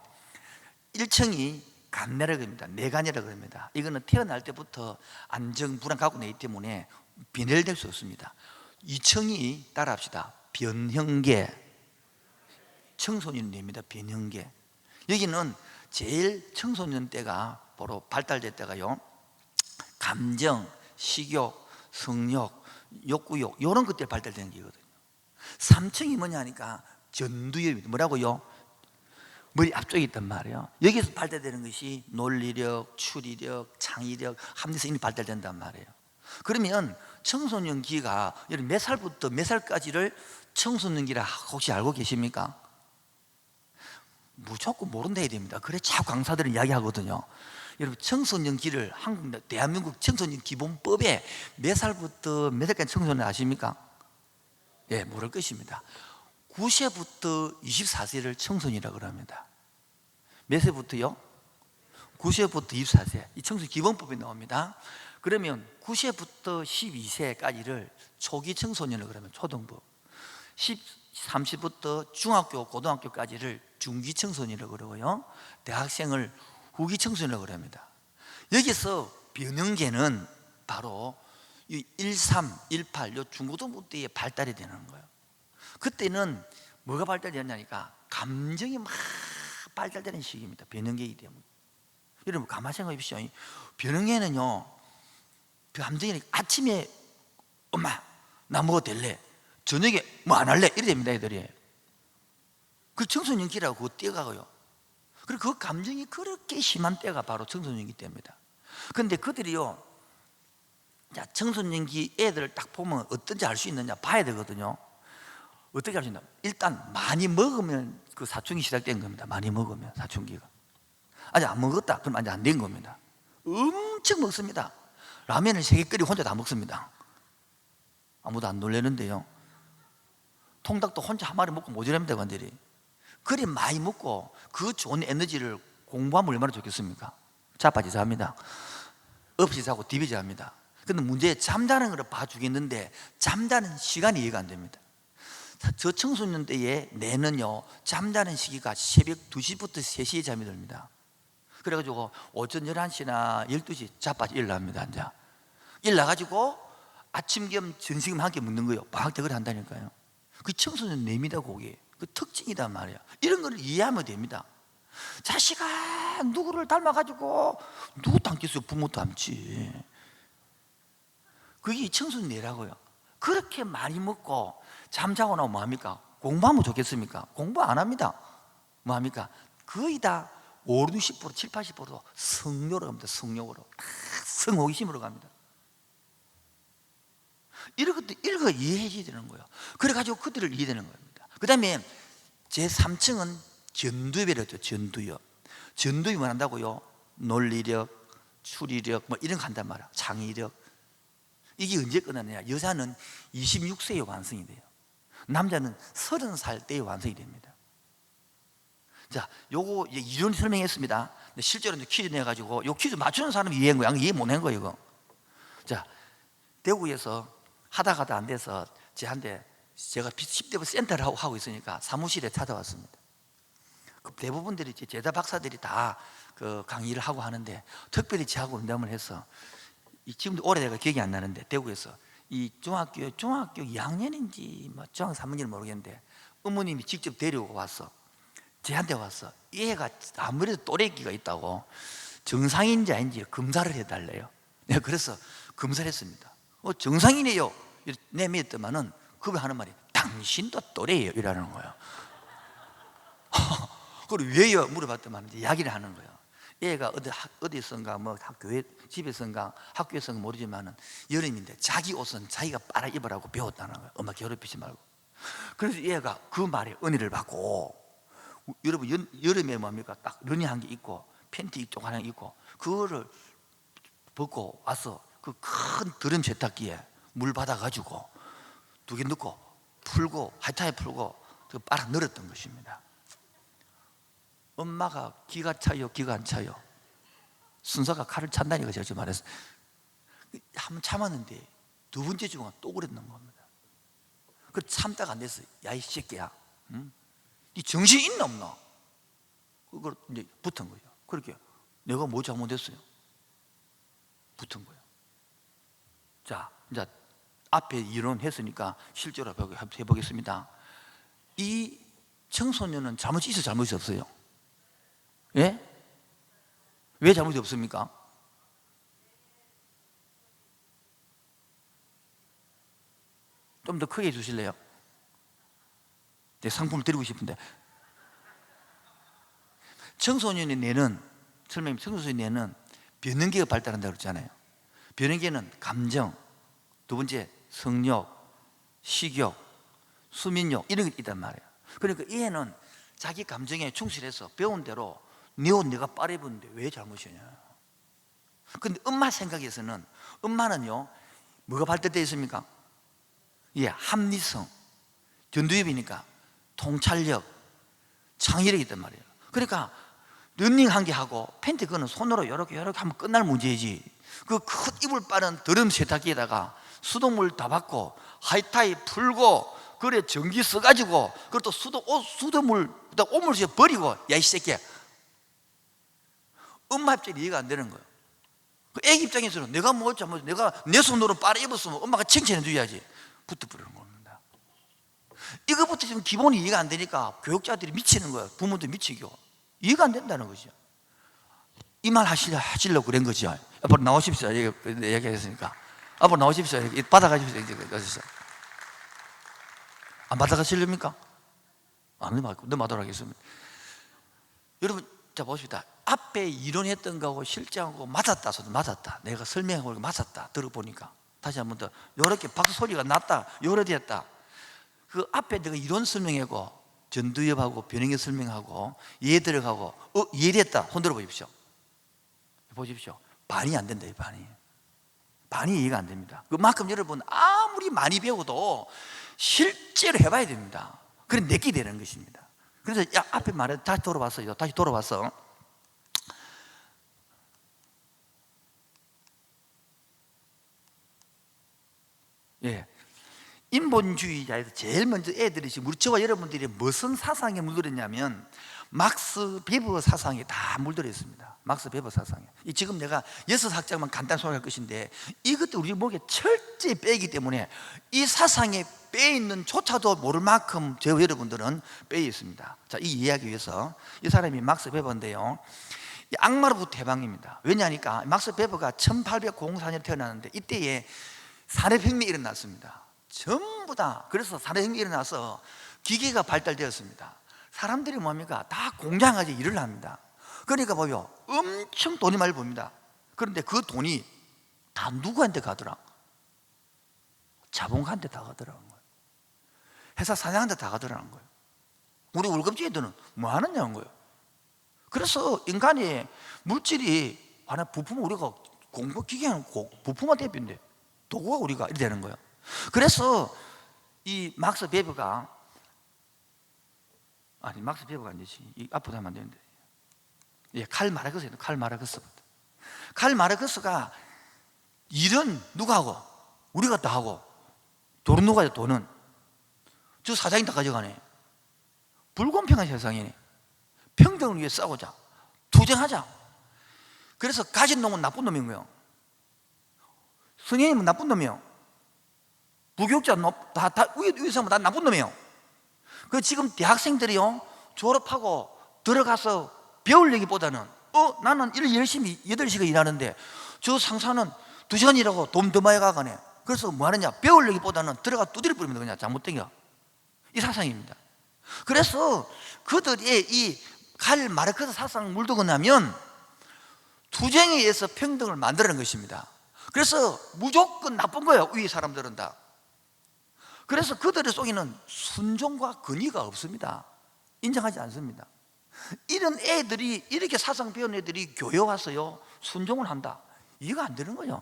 Speaker 1: 1층이 감내라고 합니다. 뇌간이라고 합니다. 이거는 태어날 때부터 안정 불안 갖고 있기 때문에 변혈될 수 없습니다. 2층이 따라합시다. 변형계, 청소년 뇌입니다. 변형계. 여기는 제일 청소년 때가 바로 발달될 때가요, 감정, 식욕, 성욕, 욕구욕 이런 것들이 발달되는 게거든요. 3층이 뭐냐 하니까 전두엽입니다. 뭐라고요? 머리 앞쪽에 있단 말이에요. 여기서 발달되는 것이 논리력, 추리력, 창의력, 합리성이 발달된단 말이에요. 그러면 청소년기가 몇 살부터 몇 살까지를 청소년기라 혹시 알고 계십니까? 무조건 모른다 해야 됩니다. 그래 자꾸 강사들은 이야기하거든요. 여러분, 청소년기를 대한민국 청소년 기본법에 몇 살부터 몇 살까지 청소년 아십니까? 예, 모를 것입니다. 9세부터 24세를 청소년이라고 합니다. 몇 세부터요? 9세부터 24세. 이 청소년 기본법에 나옵니다. 그러면 9세부터 12세까지를 초기 청소년이라고 하면 초등부, 30부터 중학교, 고등학교까지를 중기 청소년이라고 그러고요, 대학생을 후기 청소년이라고 합니다. 여기서 변형계는 바로 13, 18, 요 중고등부 때에 발달이 되는 거예요. 그때는 뭐가 발달되냐니까 감정이 막 발달되는 시기입니다. 변형계이기 때문에. 여러분 가만히 생각해 보십시오. 변형계는요, 감정이 아침에 엄마 나 먹어도 될래? 저녁에 뭐 안 할래? 이래 됩니다. 애들이. 그 청소년기라고 그거 뛰어가고요. 그리고 그 감정이 그렇게 심한 때가 바로 청소년기 때입니다. 그런데 그들이요, 자, 청소년기 애들을 딱 보면 어떤지 알 수 있느냐 봐야 되거든요. 어떻게 알 수 있나? 일단 많이 먹으면 그 사춘기 시작된 겁니다. 많이 먹으면 사춘기가. 아직 안 먹었다 그럼 아직 안 된 겁니다. 엄청 먹습니다. 라면을 3개 끓이고 혼자 다 먹습니다. 아무도 안 놀래는데요, 통닭도 혼자 한 마리 먹고 모자랍니다. 관들이. 그리 많이 먹고 그 좋은 에너지를 공부하면 얼마나 좋겠습니까? 자빠지자 합니다. 없이 자고 디비자 합니다. 근데 문제, 잠자는 걸 봐주겠는데 잠자는 시간이 이해가 안 됩니다. 저 청소년 때의 뇌는요, 잠자는 시기가 새벽 2시부터 3시에 잠이 듭니다. 그래가지고 오전 11시나 12시 자빠져 일어납니다. 앉아 일어나가지고 아침 겸 점심 함께 먹는 거예요. 방학 때 그래 한다니까요. 그 청소년 뇌입니다. 그게 그 특징이단 말이에요. 이런 걸 이해하면 됩니다. 자식아 누구를 닮아가지고 누구 닮겠어요? 부모 닮지. 그게 청소년 뇌라고요. 그렇게 많이 먹고 잠자고 나면 뭐합니까? 공부하면 좋겠습니까? 공부 안 합니다. 뭐합니까? 거의 다 5, 60%, 7, 80% 성욕으로 갑니다. 성욕으로. 성호기심으로 갑니다. 이런 것도 이거 이해해야 되는 거예요. 그래가지고 그들을 이해되는 겁니다. 그 다음에 제3층은 전두엽이라고 했죠. 전두엽. 전두엽이 뭐 한다고요? 논리력, 추리력 뭐 이런 거 한단 말이야. 창의력. 이게 언제 끝나느냐? 여자는 26세에 완성이 돼요. 남자는 30살 때에 완성이 됩니다. 자, 요거 이론 설명했습니다. 근데 실제로 이제 퀴즈 내가지고 요 퀴즈 맞추는 사람이 이해한 거야. 이해 못한 거예요, 이거. 자, 대구에서 하다가도 안 돼서 제한테 제가 10대부 센터를 하고 있으니까 사무실에 찾아왔습니다. 그 대부분들이 제자 박사들이 다 그 강의를 하고 하는데 특별히 저하고 운담을 해서 지금도 오래돼가 기억이 안 나는데 대구에서 이 중학교 2학년인지 뭐 중학교 3학년인지 모르겠는데 어머님이 직접 데리고 왔어. 제한테 왔어. 이 애가 아무래도 또래기가 있다고 정상인지 아닌지 검사를 해달래요. 내가 그래서 검사를 했습니다. 정상이네요. 내밀었더만은 그분 하는 말이 당신도 또래예요 이라는 거예요. 그리고 왜요? 물어봤더만 이제 이야기를 하는 거예요. 얘가 어디선가 뭐 교회 집에선가 학교에선가 모르지만은 여름인데 자기 옷은 자기가 빨아 입으라고 배웠다는 거예요. 엄마 괴롭히지 말고. 그래서 얘가 그 말에 은혜를 받고, 여러분 여름에 뭡니까? 딱 러닝한 게 있고 팬티 이쪽 하나 있고 그거를 벗고 와서 그 큰 드럼 세탁기에 물 받아가지고 2개 넣고 풀고 하이타에 풀고 그 빨아 늘었던 것입니다. 엄마가 기가 차요 기가 안 차요? 순서가 칼을 찬다니까 제가 지금 말했어요. 한번 참았는데 2번째 주가 또 그랬는 겁니다. 그 참다가 안 됐어요. 야 이 새끼야, 응? 네 정신 있나 없나? 그걸 이제 붙은 거예요. 그렇게 내가 뭐 잘못했어요? 붙은 거예요. 자, 이제 앞에 이론했으니까 실제로 해보겠습니다. 이 청소년은 잘못이 있어 잘못이 없어요? 예? 왜 잘못이 없습니까? 좀 더 크게 해주실래요? 내 상품을 드리고 싶은데. 청소년의 뇌는, 설명님, 청소년의 뇌는 변형계가 발달한다고 그랬잖아요. 변형계는 감정, 2번째 성욕, 식욕, 수민욕 이런 게 있단 말이에요. 그러니까 얘는 자기 감정에 충실해서 배운 대로 네 옷 내가 빨아입었는데 왜 잘못이냐. 근데 엄마 생각에서는, 엄마는요 뭐가 발달되어 있습니까? 예, 합리성, 전두엽이니까 통찰력, 창의력이 있단 말이에요. 그러니까 런닝한 게 하고 팬티 그거는 손으로 이렇게 하면 끝날 문제이지, 그 큰 이불 빠른 드럼 세탁기에다가 수돗물 다 받고 하이타이 풀고 그래 전기 써가지고 그것도 수돗물 오물새 버리고, 야 이 새끼야, 엄마 입장에 이해가 안 되는 거예요. 그 애기 입장에서는 내가 뭐 잘못, 내가 내 손으로 빨아 입었으면 엄마가 칭찬해 줘야지, 붙어버리는 겁니다. 이것부터 지금 기본이 이해가 안 되니까 교육자들이 미치는 거예요. 부모도 미치고 이해가 안 된다는 거죠. 이 말 하시려고 그런 거죠. 앞으로 나오십시오. 얘기했으니까 앞으로 나오십시오. 받아가십시오. 안 받아가시렵니까? 안 넘어가도록 하겠습니다. 여러분, 자 보십시다. 앞에 이론했던 거하고 실제하고 맞았다, 저도 맞았다, 내가 설명하고 맞았다 들어보니까 다시 한 번 더 이렇게 박수 소리가 났다, 요래됐다. 그 앞에 내가 이론 설명하고 전두엽하고 변형계 설명하고 이해 들어가고 이해됐다 손 들어 보십시오. 보십시오. 반이 안 된다. 반이 이해가 안 됩니다. 그만큼 여러분 아무리 많이 배워도 실제로 해봐야 됩니다. 그래 내게 되는 것입니다. 그래서 앞에 말해 다시 돌아봤어요. 다시 돌아봤어. 예, 인본주의자에서 제일 먼저 애들이 지금 우리 저와 여러분들이 무슨 사상에 물들었냐면 막스 베버 사상에 다 물들어 있습니다. 막스 베버 사상에. 지금 내가 6학장만 간단히 소개할 것인데 이것도 우리 목에 철저히 빼기 때문에 이 사상에 빼있는 조차도 모를 만큼 저와 여러분들은 빼어 있습니다. 자, 이 이야기 위해서 이 사람이 막스 베버인데요, 악마로부터 해방입니다. 왜냐하니까 막스 베버가 1804년에 태어났는데 이때에 산업혁명이 일어났습니다. 전부 다. 그래서 산업혁명이 일어나서 기계가 발달되었습니다. 사람들이 뭡니까? 다 공장까지 일을 합니다. 그러니까 뭐요? 엄청 돈이 많이 봅니다. 그런데 그 돈이 다 누구한테 가더라? 자본가한테 다 가더라는 거예요. 회사 사장한테 다 가더라는 거예요. 우리 월급쟁이들은 뭐 하느냐는 거예요. 그래서 인간의 물질이 하나 부품, 우리가 공급기계는 부품만 대표인데 도구가 우리가 이렇게 되는 거예요. 그래서 이 막스 베버가, 아니 막스 베버가 아니지, 이 앞으로 하면 안 되는데, 예, 칼 마르크스예요. 칼 마르크스부터. 칼 마르크스가 일은 누가 하고? 우리가 다 하고. 돈은 누가 해요? 돈은 저 사장이 다 가져가네. 불공평한 세상이네. 평등을 위해 싸우자, 투쟁하자. 그래서 가진 놈은 나쁜 놈인 거예요. 선생님은 나쁜 놈이에요. 부교육자 위에 사람은 다 나쁜 놈이에요. 그 지금 대학생들이요, 졸업하고 들어가서 배우려기보다는 나는 일 열심히 8시간 일하는데 저 상사는 2시간 일하고 돈 더 많이 가가네. 그래서 뭐 하느냐, 배우려기보다는 들어가 두드려 뿌리면 그냥 잘못된 게 이 사상입니다. 그래서 그들의 이 칼 마르크스 사상 물들고 나면 투쟁에 의해서 평등을 만들어낸 것입니다. 그래서 무조건 나쁜 거예요, 위에 사람들은 다. 그래서 그들의 속에는 순종과 권위가 없습니다. 인정하지 않습니다. 이런 애들이, 이렇게 사상 배운 애들이 교회 와서요 순종을 한다, 이해가 안 되는 거죠.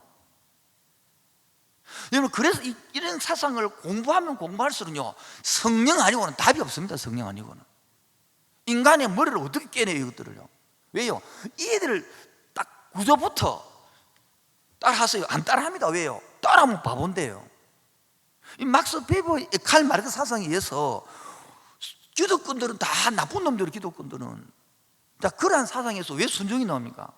Speaker 1: 여러분, 그래서 이런 사상을 공부하면 공부할수록요 성령 아니고는 답이 없습니다. 성령 아니고는. 인간의 머리를 어떻게 깨내요, 이것들을요. 왜요? 이 애들을 딱 구조부터 따라하세요. 안 따라합니다. 왜요? 따라하면 바본데요. 이 막스 베버의 칼 마르크스 사상에 의해서 기독권들은 다 나쁜 놈들이, 기독권들은 자, 그러한 사상에서 왜 순종이 나옵니까?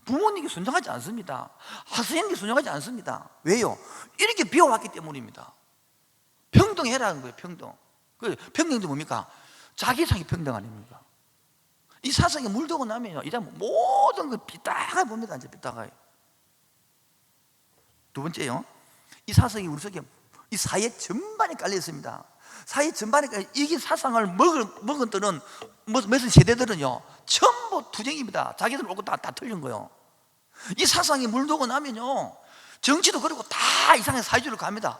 Speaker 1: 부모님께 순종하지 않습니다. 하수인에게 순종하지 않습니다. 왜요? 이렇게 배워왔기 때문입니다. 평등해라는 거예요. 평등. 평등이 뭡니까? 자기 이상이 평등 아닙니까? 이 사상에 물들고 나면요 이제 모든 걸 삐딱하게 봅니다. 이제 삐딱하게. 두 번째요, 이 사상이 우리 속에 이 사회 전반에 깔려 있습니다. 사회 전반에 이 사상을 먹은 때는 몇몇 세대들은요 전부 투쟁입니다. 자기들 옳고 다 틀린 거예요. 이 사상이 물들고 나면요 정치도 그렇고 다 이상한 사회주의로 갑니다.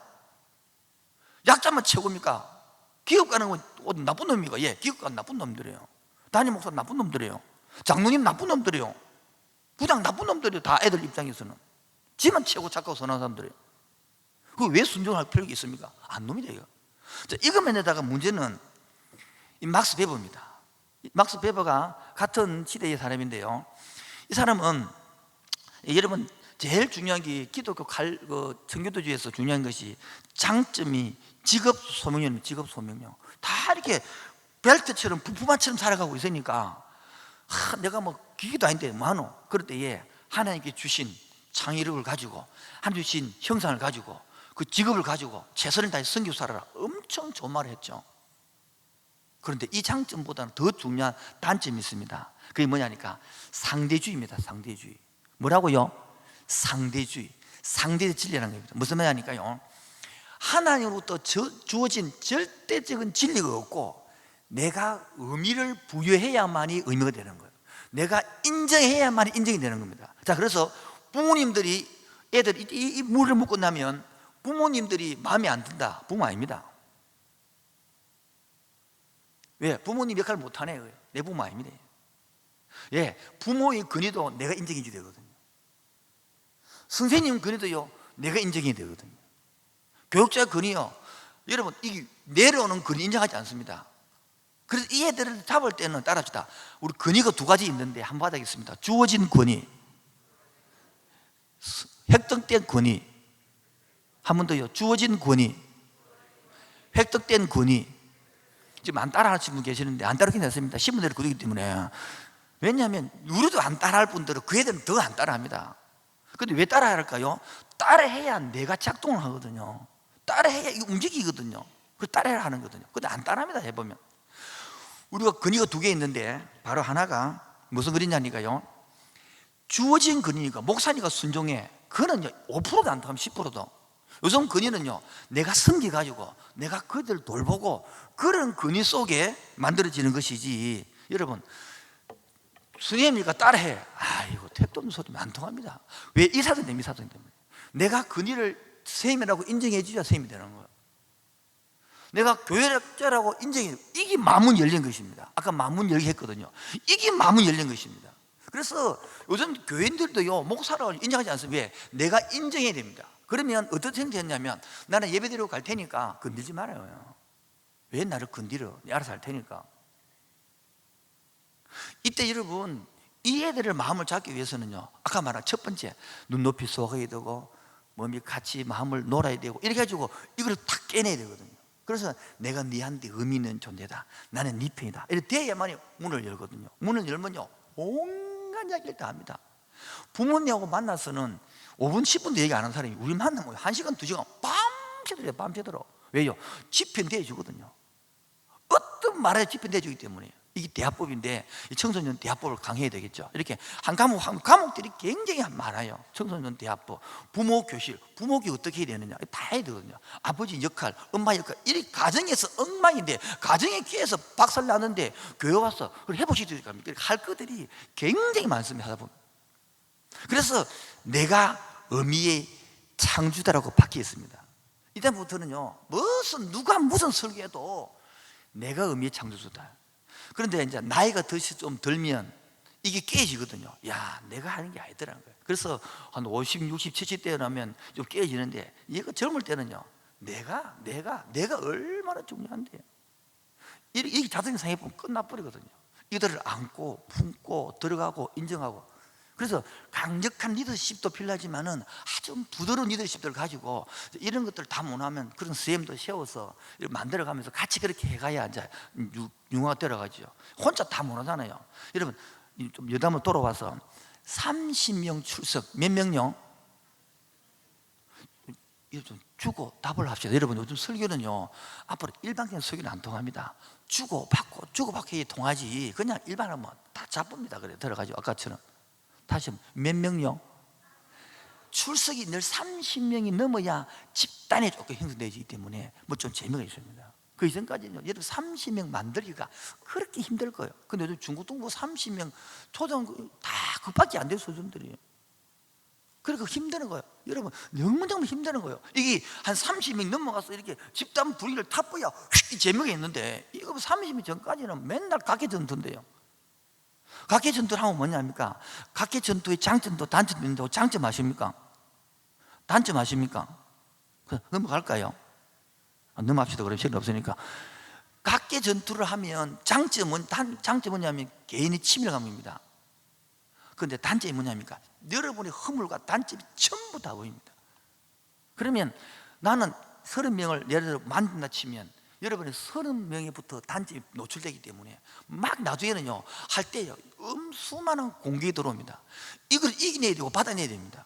Speaker 1: 약자만 최고입니까? 기업가는 건 나쁜 놈입니까? 예, 기업가는 나쁜 놈들이에요. 담임 목사 나쁜 놈들이에요. 장로님 나쁜 놈들이에요. 부장 나쁜 놈들이에요. 다 애들 입장에서는 지만 최고 착하고 선한 사람들이에요. 그 왜 순종할 필요가 있습니까? 안 놈이다 이거. 자, 이것만에다가 문제는 이 막스 베버입니다. 막스 베버가 같은 시대의 사람인데요, 이 사람은 여러분 제일 중요한 게 기독교 청교도주의에서 중요한 것이 장점이 직업 소명입니다. 직업 소명요. 다 이렇게 벨트처럼 부부만처럼 살아가고 있으니까 내가 뭐 기계도 아닌데 뭐하노? 그럴 때에 하나님께 주신 창의력을 가지고 하나님 주신 형상을 가지고 그 직업을 가지고 최선을 다해 섬기고 살아라, 엄청 좋은 말을 했죠. 그런데 이 장점보다는 더 중요한 단점이 있습니다. 그게 뭐냐니까 상대주의입니다. 상대주의. 뭐라고요? 상대주의. 상대의 진리라는 겁니다. 무슨 말이냐니까요, 하나님으로부터 주어진 절대적인 진리가 없고 내가 의미를 부여해야만이 의미가 되는 거예요. 내가 인정해야만이 인정이 되는 겁니다. 자, 그래서 부모님들이 애들 이 물을 먹고 나면 부모님들이 마음에 안 든다, 부모 아닙니다. 왜? 부모님 역할을 못하네. 내 부모 아닙니다. 예, 부모의 권위도 내가 인정해 줘야 되거든요. 선생님 권위도요 내가 인정해야 되거든요. 교육자 권위요, 여러분 이게 내려오는 권위 인정하지 않습니다. 그래서 이 애들을 잡을 때는 따라주다. 우리 권위가 두 가지 있는데 한번 받아겠습니다. 주어진 권위, 획득된 권위. 한 번 더요. 주어진 권위, 획득된 권위. 지금 안 따라하시는 분 계시는데 안 따르긴 했습니다. 신분들이 그러기 때문에. 왜냐하면 우리도 안 따라할 분들은 그 애들은 더 안 따라합니다. 근데 왜 따라야 할까요? 따라해야 내가 작동을 하거든요. 따라해야 이거 움직이거든요. 그래서 따라야 하는 거거든요. 근데 안 따라합니다. 해보면 우리가 근위가 두 개 있는데 바로 하나가 무슨 근위냐니까요, 주어진 근위니까 목사니까 순종해. 그거는요 5%도 안 들어가면 10%도. 요즘 근위는요 내가 섬기가지고 내가 그들 돌보고 그런 근위 속에 만들어지는 것이지. 여러분 스님이니까 따라해. 아이고 택도 없는 소리 안 통합니다. 왜? 이 사정 때문에, 이 사정 때문에. 내가 근위를 스님이라고 인정해 주셔야 스님이 되는 거예요. 내가 교회자라고 인정해, 이게 마음은 열린 것입니다. 아까 마음은 열게 했거든요. 이게 마음은 열린 것입니다. 그래서 요즘 교인들도요 목사를 인정하지 않습니다. 왜? 내가 인정해야 됩니다. 그러면 어떻게 생각했냐면 나는 예배드리고 갈 테니까 건들지 말아요. 왜 나를 건드려? 내가 알아서 할 테니까. 이때 여러분 이 애들의 마음을 잡기 위해서는요 아까 말한 첫 번째 눈높이 속아야 되고 몸이 같이 마음을 놀아야 되고 이렇게 해가지고 이걸 탁 깨내야 되거든요. 그래서 내가 네한테 의미 있는 존재다, 나는 네 편이다, 이렇게 돼야만이 문을 열거든요. 문을 열면요 온갖 이야기를 다 합니다. 부모님하고 만나서는 5분 10분도 얘기 안 하는 사람이 우리 만나면 1시간 2시간 밤새도록 밤새도록. 왜요? 지편대해 주거든요. 어떤 말에 지편대해 주기 때문에. 이게 대화법인데 이 청소년 대화법을 강해야 되겠죠. 이렇게 한 과목들이 굉장히 많아요. 청소년 대화법, 부모 교실, 부모교육 어떻게 해야 되느냐 다 해야 되거든요. 아버지 역할, 엄마 역할, 이 가정에서 엉망인데 가정의 기에서 박살 나는데 교회 와서 그걸 해보시도 됩니까? 할 것들이 굉장히 많습니다. 하다 보면. 그래서 내가 의미의 창조자라고 바뀌었습니다. 이때부터는요, 누가 무슨 설계해도 내가 의미의 창조주다. 그런데 이제 나이가 좀 들면 이게 깨지거든요. 야, 내가 하는 게 아니더라는 거예요. 그래서 한 50, 60, 70대 나면 좀 깨지는데, 얘가 젊을 때는요, 내가 얼마나 중요한데요. 이 자존심 상해보면 끝나버리거든요. 이들을 안고 품고 들어가고 인정하고. 그래서 강력한 리더십도 필요하지만은 아주 부드러운 리더십들을 가지고 이런 것들을 다 못하면 그런 CM도 세워서 만들어가면서 같이 그렇게 해가야 이제 융화가 들어가죠. 혼자 다 못하잖아요. 여러분 좀 여담을 돌아와서 30명 출석 몇 명요? 이거 좀 주고 답을 합시다. 여러분 요즘 설교는요 앞으로 일반적인 설교는 안 통합니다. 주고 받고 해야 통하지. 그냥 일반하면 다 잡습니다. 그래 들어가죠. 아까처럼. 다시 몇 명요? 출석이 늘 30명이 넘어야 집단에 조금 형성되기 때문에 뭐 좀 재미가 있습니다. 그 이전까지는요, 여러분 30명 만들기가 그렇게 힘들 거예요. 근데 요즘 중국 동부 30명 초등 다 그밖에 안 될 수준들이에요. 그러니까 힘드는 거예요. 여러분 정말 힘드는 거예요. 이게 한 30명 넘어가서 이렇게 집단 분위기를 타뿌야 휙 재미가 있는데 이거 30명 전까지는 맨날 각계 전투인데요. 각계 전투를 하면 뭐냐입니까? 각계 전투의 장점도 단점도 있는데 장점 아십니까? 단점 아십니까? 넘어갈까요? 넘어갑시다. 그럼 시간 없으니까. 각계 전투를 하면 장점은 뭐냐면 개인의 친밀감입니다. 그런데 단점이 뭐냐입니까? 여러분의 허물과 단점이 전부 다 보입니다. 그러면 나는 30명을 예를 들어 만든다 치면 여러분의 30명에부터 단점이 노출되기 때문에 막 나중에는요 할 때요 수많은 공격이 들어옵니다. 이걸 이겨내야 되고 받아내야 됩니다.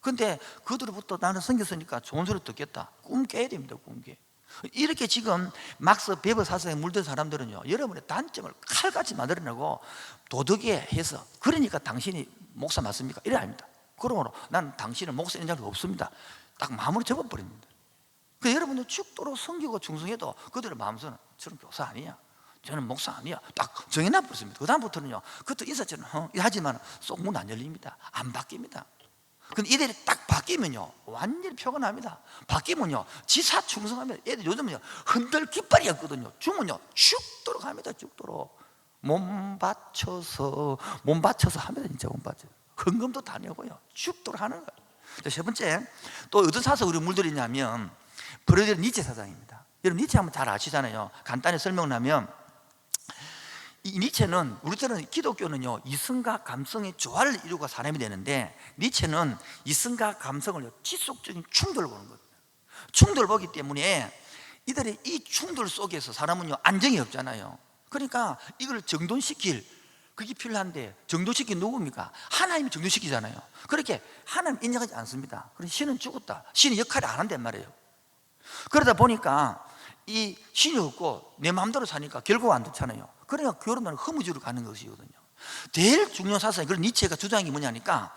Speaker 1: 근데 그들로부터 나는 성경 쓰니까 좋은 소리 듣겠다. 꿈 깨야 됩니다. 꿈 깨. 이렇게 지금 막서 베버 사상에 물든 사람들은요 여러분의 단점을 칼같이 만들어내고 도덕에 해서 그러니까 당신이 목사 맞습니까? 이래 합니다. 그러므로 나는 당신은 목사인 자리 없습니다. 딱 마무리 접어버립니다. 그 여러분들 죽도록 섬기고 충성해도 그들의 마음속은 저는 교사 아니야, 저는 목사 아니야 딱 정해놔 버렸습니다. 그 다음부터는요 그것도 인사처럼 하지만 속 문 안 열립니다. 안 바뀝니다. 근데 이들이 딱 바뀌면요 완전히 표가 납니다. 바뀌면요 지사 충성합니다. 애들 요즘은요 흔들 깃발이 없거든요. 주면요 죽도록 합니다. 죽도록 몸 바쳐서 합니다. 진짜 몸 바쳐 헌금도 다 내고요 죽도록 하는 거예요. 세 번째 또 어떤 사서 우리 물들이냐면 프리드리히 니체 사상입니다. 여러분 니체 하면 잘 아시잖아요. 간단히 설명을 하면 이 니체는 우리들은 기독교는요 이성과 감성의 조화를 이루고 사람이 되는데 니체는 이성과 감성을 지속적인 충돌을 보는 겁니다. 충돌을 보기 때문에 이들의 이 충돌 속에서 사람은요 안정이 없잖아요. 그러니까 이걸 정돈시킬 그게 필요한데 정돈시킨 누굽니까? 하나님이 정돈시키잖아요. 그렇게 하나님 인정하지 않습니다. 그래서 신은 죽었다. 신이 역할을 안 한단 말이에요. 그러다 보니까 이 신이 없고 내 마음대로 사니까 결국 안 좋잖아요. 그러니까 결혼은 허무주의로 가는 것이거든요. 제일 중요한 사상이 그런 니체가 주장한 게 뭐냐니까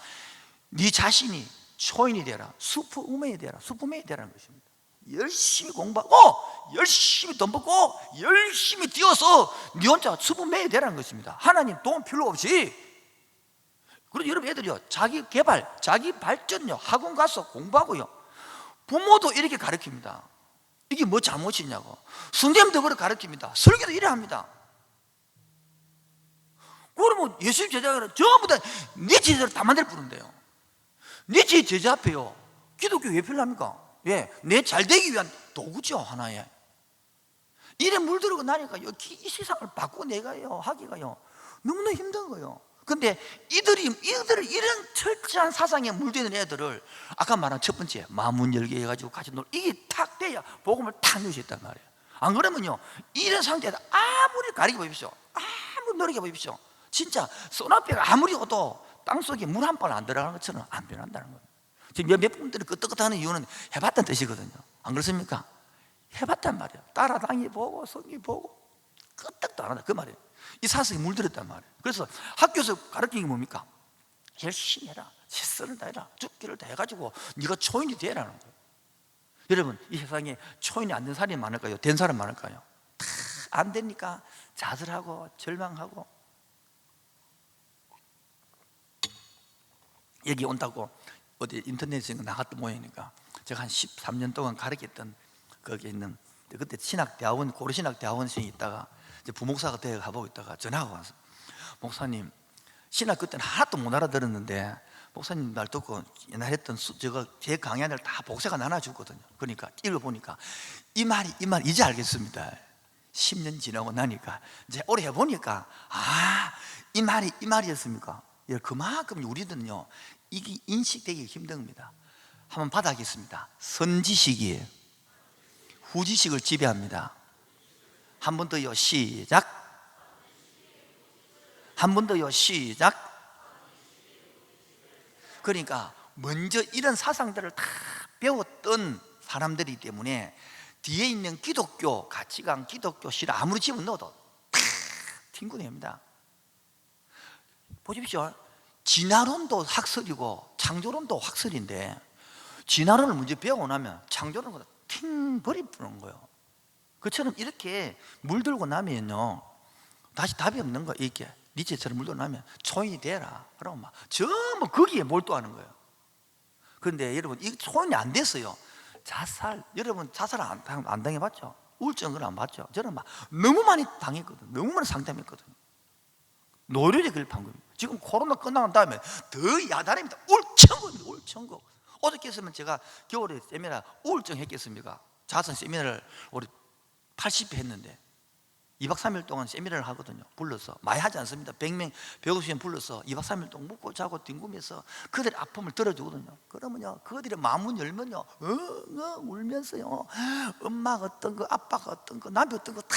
Speaker 1: 네 자신이 초인이 되라, 슈퍼우먼이 되라, 슈퍼맨이 되라는 것입니다. 열심히 공부하고 열심히 돈 벌고 열심히 뛰어서 네 혼자 슈퍼맨이 되라는 것입니다. 하나님 도움 필요 없이. 그리고 여러분 애들이요 자기 개발, 자기 발전요 학원 가서 공부하고요 부모도 이렇게 가르칩니다. 이게 뭐 잘못이냐고. 선생님도 그렇게 가르칩니다. 설교도 이래 합니다. 그러면 예수님 제자들은 전부 다 니체 제자를 다 만들 뿐인데요 니체 제자 앞에요 기독교 왜 필요합니까? 예, 내 잘되기 위한 도구죠. 하나에 이래 물들고 나니까 이 세상을 바꿔내가요 하기가요 너무나 힘든 거예요. 근데 이들을 이런 철저한 사상에 물드는 애들을 아까 말한 첫 번째 마문 열게 해가지고 같이 놀 이게 탁 돼야 복음을 탁 넣을 수 있단 말이에요. 안 그러면요 이런 상태에서 아무리 가리켜 보십시오, 아무리 노력해 보십시오, 진짜 소나비가 아무리 오도 땅속에 물 한 발 안 들어가는 것처럼 안 변한다는 거예요. 지금 몇 분들이 끄떡끄떡하는 이유는 해봤다는 뜻이거든요. 안 그렇습니까? 해봤단 말이에요. 따라다니 보고 성기 보고 끄떡도 안 한다 그 말이에요. 이 사석에 물들었단 말이에요. 그래서 학교에서 가르치는 게 뭡니까? 열심히 해라, 최선을 다해라, 죽기를 다해가지고 네가 초인이 되라는 거예요. 여러분, 이 세상에 초인이 안 된 사람이 많을까요? 된 사람이 많을까요? 다 안 되니까 좌절하고 절망하고. 여기 온다고 어디 인터넷에 나갔던 모양이니까 제가 한 13년 동안 가르쳤던 거기에 있는, 그때 신학대학원, 고려신학대학원생이 있다가 이제 부목사가 되어 가보고 있다가 전화가 와서, 목사님, 신학 그때는 하나도 못 알아들었는데 목사님 말 듣고 옛날 했던 제가 제 강의안을 다 복사가 나눠주거든요. 그러니까 읽어보니까 이 말이 이제 알겠습니다. 10년 지나고 나니까 이제 오래 해보니까 이 말이었습니까? 그만큼 우리들은요 이게 인식되기 힘듭니다. 한번 받아보겠습니다. 선지식이 후지식을 지배합니다. 한 번 더요, 시작. 한 번 더요, 시작. 그러니까 먼저 이런 사상들을 다 배웠던 사람들이기 때문에 뒤에 있는 기독교 가치관, 기독교 실화 아무리 집어넣어도 다 튕겨냅니다. 보십시오. 진화론도 학설이고 창조론도 학설인데 진화론을 먼저 배우고 나면 창조론보다 팅 버리는 거예요. 그처럼 이렇게 물들고 나면요 다시 답이 없는 거예요. 이렇게 니체처럼 물들고 나면 초인이 되라 그러면 막 전부 거기에 몰두하는 거예요. 그런데 여러분, 이 초인이 안 됐어요. 자살, 여러분 자살 안 당해봤죠? 우울증을 안 봤죠? 저는 막 너무 많이 당했거든. 너무 많이 상담했거든요. 노련이 그걸 판 겁니다. 지금 코로나 끝나간 다음에 더 야단입니다. 울천국입니다. 울천국. 어저께 했으면 제가 겨울에 세미나 우울증 했겠습니까? 자선 세미나를 우리 80회 했는데 2박 3일 동안 세미나를 하거든요. 불러서 많이 하지 않습니다. 100명, 150명 불러서 2박 3일 동안 묵고 자고 뒹구면서 그들의 아픔을 들어주거든요. 그러면요 그들의 마음문 열면요 울면서요 엄마가 어떤 거, 아빠가 어떤 거, 남편 어떤 거 다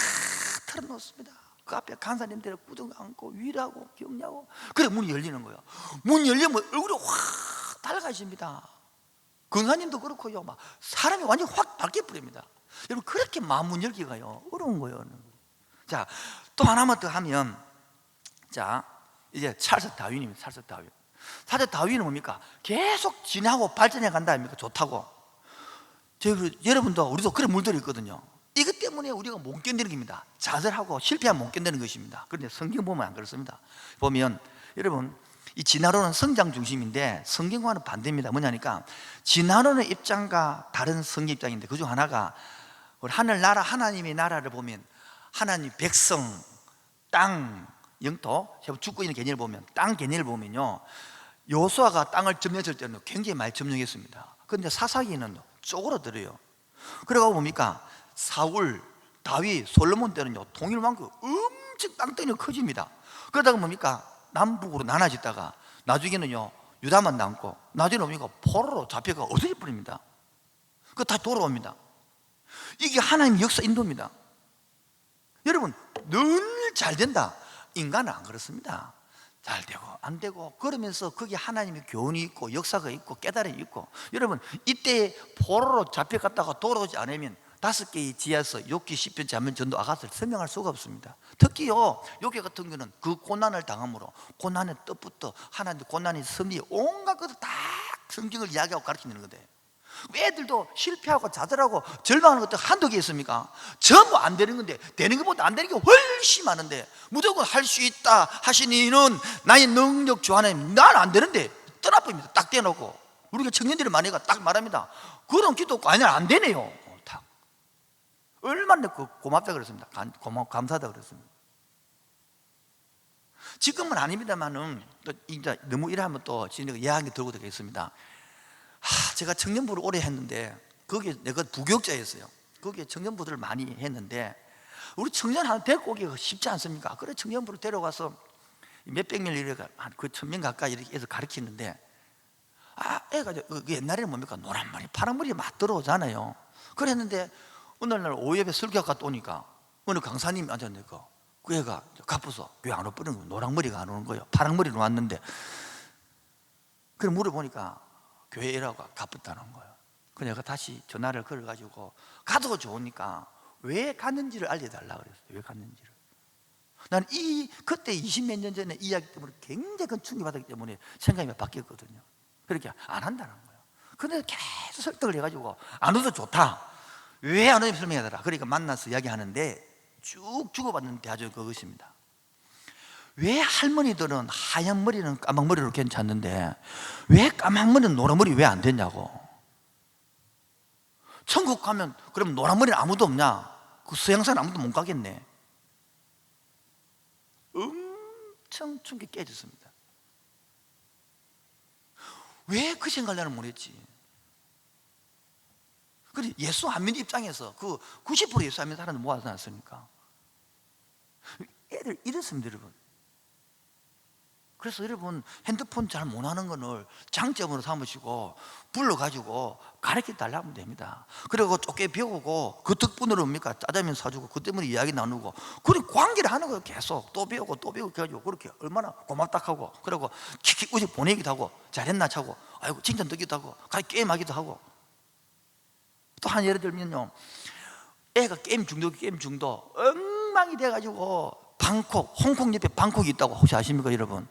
Speaker 1: 털어놓습니다. 그 앞에 간사님들 꾸둥 안고 위로하고 격려하고, 그래 문이 열리는 거예요. 문 열리면 얼굴이 확 달라지십니다. 권사님도 그렇고요, 막 사람이 완전히 확 바뀌어버립니다. 여러분, 그렇게 마음 열기가요 어려운 거예요. 자, 또 하나만 더 하면, 자 이제 찰스 다윈입니다. 찰스 다윈은 뭡니까? 계속 진하고 발전해 간다 아닙니까? 좋다고. 여러분도 우리도 그래 물들어 있거든요. 이것 때문에 우리가 못 견디는 겁니다. 좌절하고 실패하면 못 견디는 것입니다. 그런데 성경 보면 안 그렇습니다. 보면 여러분, 이 진화론은 성장 중심인데 성경과는 반대입니다. 뭐냐니까 진화론의 입장과 다른 성경 입장인데 그중 하나가 우리 하늘나라, 하나님의 나라를 보면 하나님 백성, 땅, 영토, 죽고 있는 개념을 보면, 땅 개념을 보면요 요수아가 땅을 점령했을 때는 굉장히 많이 점령했습니다. 그런데 사사기는 쪼그라들어요. 그래가지고 뭡니까? 사울, 다윗, 솔로몬 때는요 통일왕국 엄청 땅덩이가 커집니다. 그러다가 뭡니까? 남북으로 나눠졌다가 나중에는요 유다만 남고, 나중에는 뭡니까? 포로로 잡혀가 없어져 버립니다. 그거 다 돌아옵니다. 이게 하나님의 역사 인도입니다. 여러분, 늘 잘 된다. 인간은 안 그렇습니다. 잘 되고 안 되고 그러면서 거기에 하나님의 교훈이 있고 역사가 있고 깨달음이 있고. 여러분, 이때 포로로 잡혀갔다가 돌아오지 않으면 5개의 지하서 욥기, 시편, 잠언, 전도, 아가서를 설명할 수가 없습니다. 특히요 욥기 같은 경우는 그 고난을 당함으로 고난의 뜻부터 하나님의 고난의 섭리 온갖 것을 다 성경을 이야기하고 가르치는 건데, 애들도 실패하고 좌절하고 절망하는 것도 한두 개 있습니까? 전부 안 되는 건데, 되는 것보다 안 되는 게 훨씬 많은데 무조건 할 수 있다 하시니 이는 나의 능력 주 하나님, 난 안 되는데 떠나버립니다. 딱 떼놓고. 우리가 청년들이 많이 딱 말합니다. 그런 기도 아니야, 안 되네요. 딱. 얼마나 고맙다 그랬습니다. 감사하다 그랬습니다. 지금은 아닙니다만은 또 이제 너무 이러면 또 진짜 이야기 들고 되겠습니다. 제가 청년부를 오래 했는데 거기에 내가 부교육자였어요. 거기에 청년부들을 많이 했는데 우리 청년 하나 데리고 오기가 쉽지 않습니까? 그래 청년부를 데려가서 몇백 명 이렇게 그 1000명 가까이 이렇게 해서 가르치는데, 애가 옛날에는 뭡니까? 노란머리 파란머리 막 들어오잖아요. 그랬는데 어느 날 오후에 설교가 갔다 오니까 어느 강사님이 앉았는데 그 애가 가쁘서 왜 안 오버는 거예요? 노란머리가 안 오는 거예요. 파란머리로 왔는데. 그래 물어보니까 교회라고 가쁘다는 거예요. 그래서 내가 다시 전화를 걸어가지고 가도 좋으니까 왜 갔는지를 알려달라 그랬어요. 왜 갔는지를. 나는 그때 20몇 년 전에 이 이야기 때문에 굉장히 큰 충격받았기 때문에 생각이 바뀌었거든요. 그렇게 안 한다는 거예요. 근데 계속 설득을 해가지고 안 해도 좋다, 왜 안 하냐면 설명해달라. 그러니까 만나서 이야기하는데 쭉 주고받는 대화죠. 그것입니다. 왜 할머니들은 하얀 머리는 까만 머리로 괜찮는데 왜 까만 머리는 노란 머리 왜 안 되냐고. 천국 가면 그럼 노란 머리는 아무도 없냐? 그 서양사는 아무도 못 가겠네. 엄청 충격 깨졌습니다. 왜 그 생각을 나는 못했지? 그래, 예수 안 믿는 입장에서 그 90% 예수 안 믿는 사람들 모아서 놨으니까 애들 이렇습니다, 여러분. 그래서 여러분 핸드폰 잘 못하는 거를 장점으로 삼으시고 불러가지고 가르쳐 달라고 하면 됩니다. 그리고 좁게 배우고 그 덕분으로 뭡니까? 짜장면 사주고 그 때문에 이야기 나누고 그런 관계를 하는 거예요. 계속 또 배우고 또 배우고 해가지고 그렇게 얼마나 고맙다 하고, 그리고 키키 우지 보내기도 하고 잘했나 차고 아이고 칭찬 듣기도 하고 같이 게임하기도 하고. 또 한 예를 들면요, 애가 게임 중독 엉망이 돼가지고 방콕, 홍콩 옆에 방콕이 있다고 혹시 아십니까 여러분?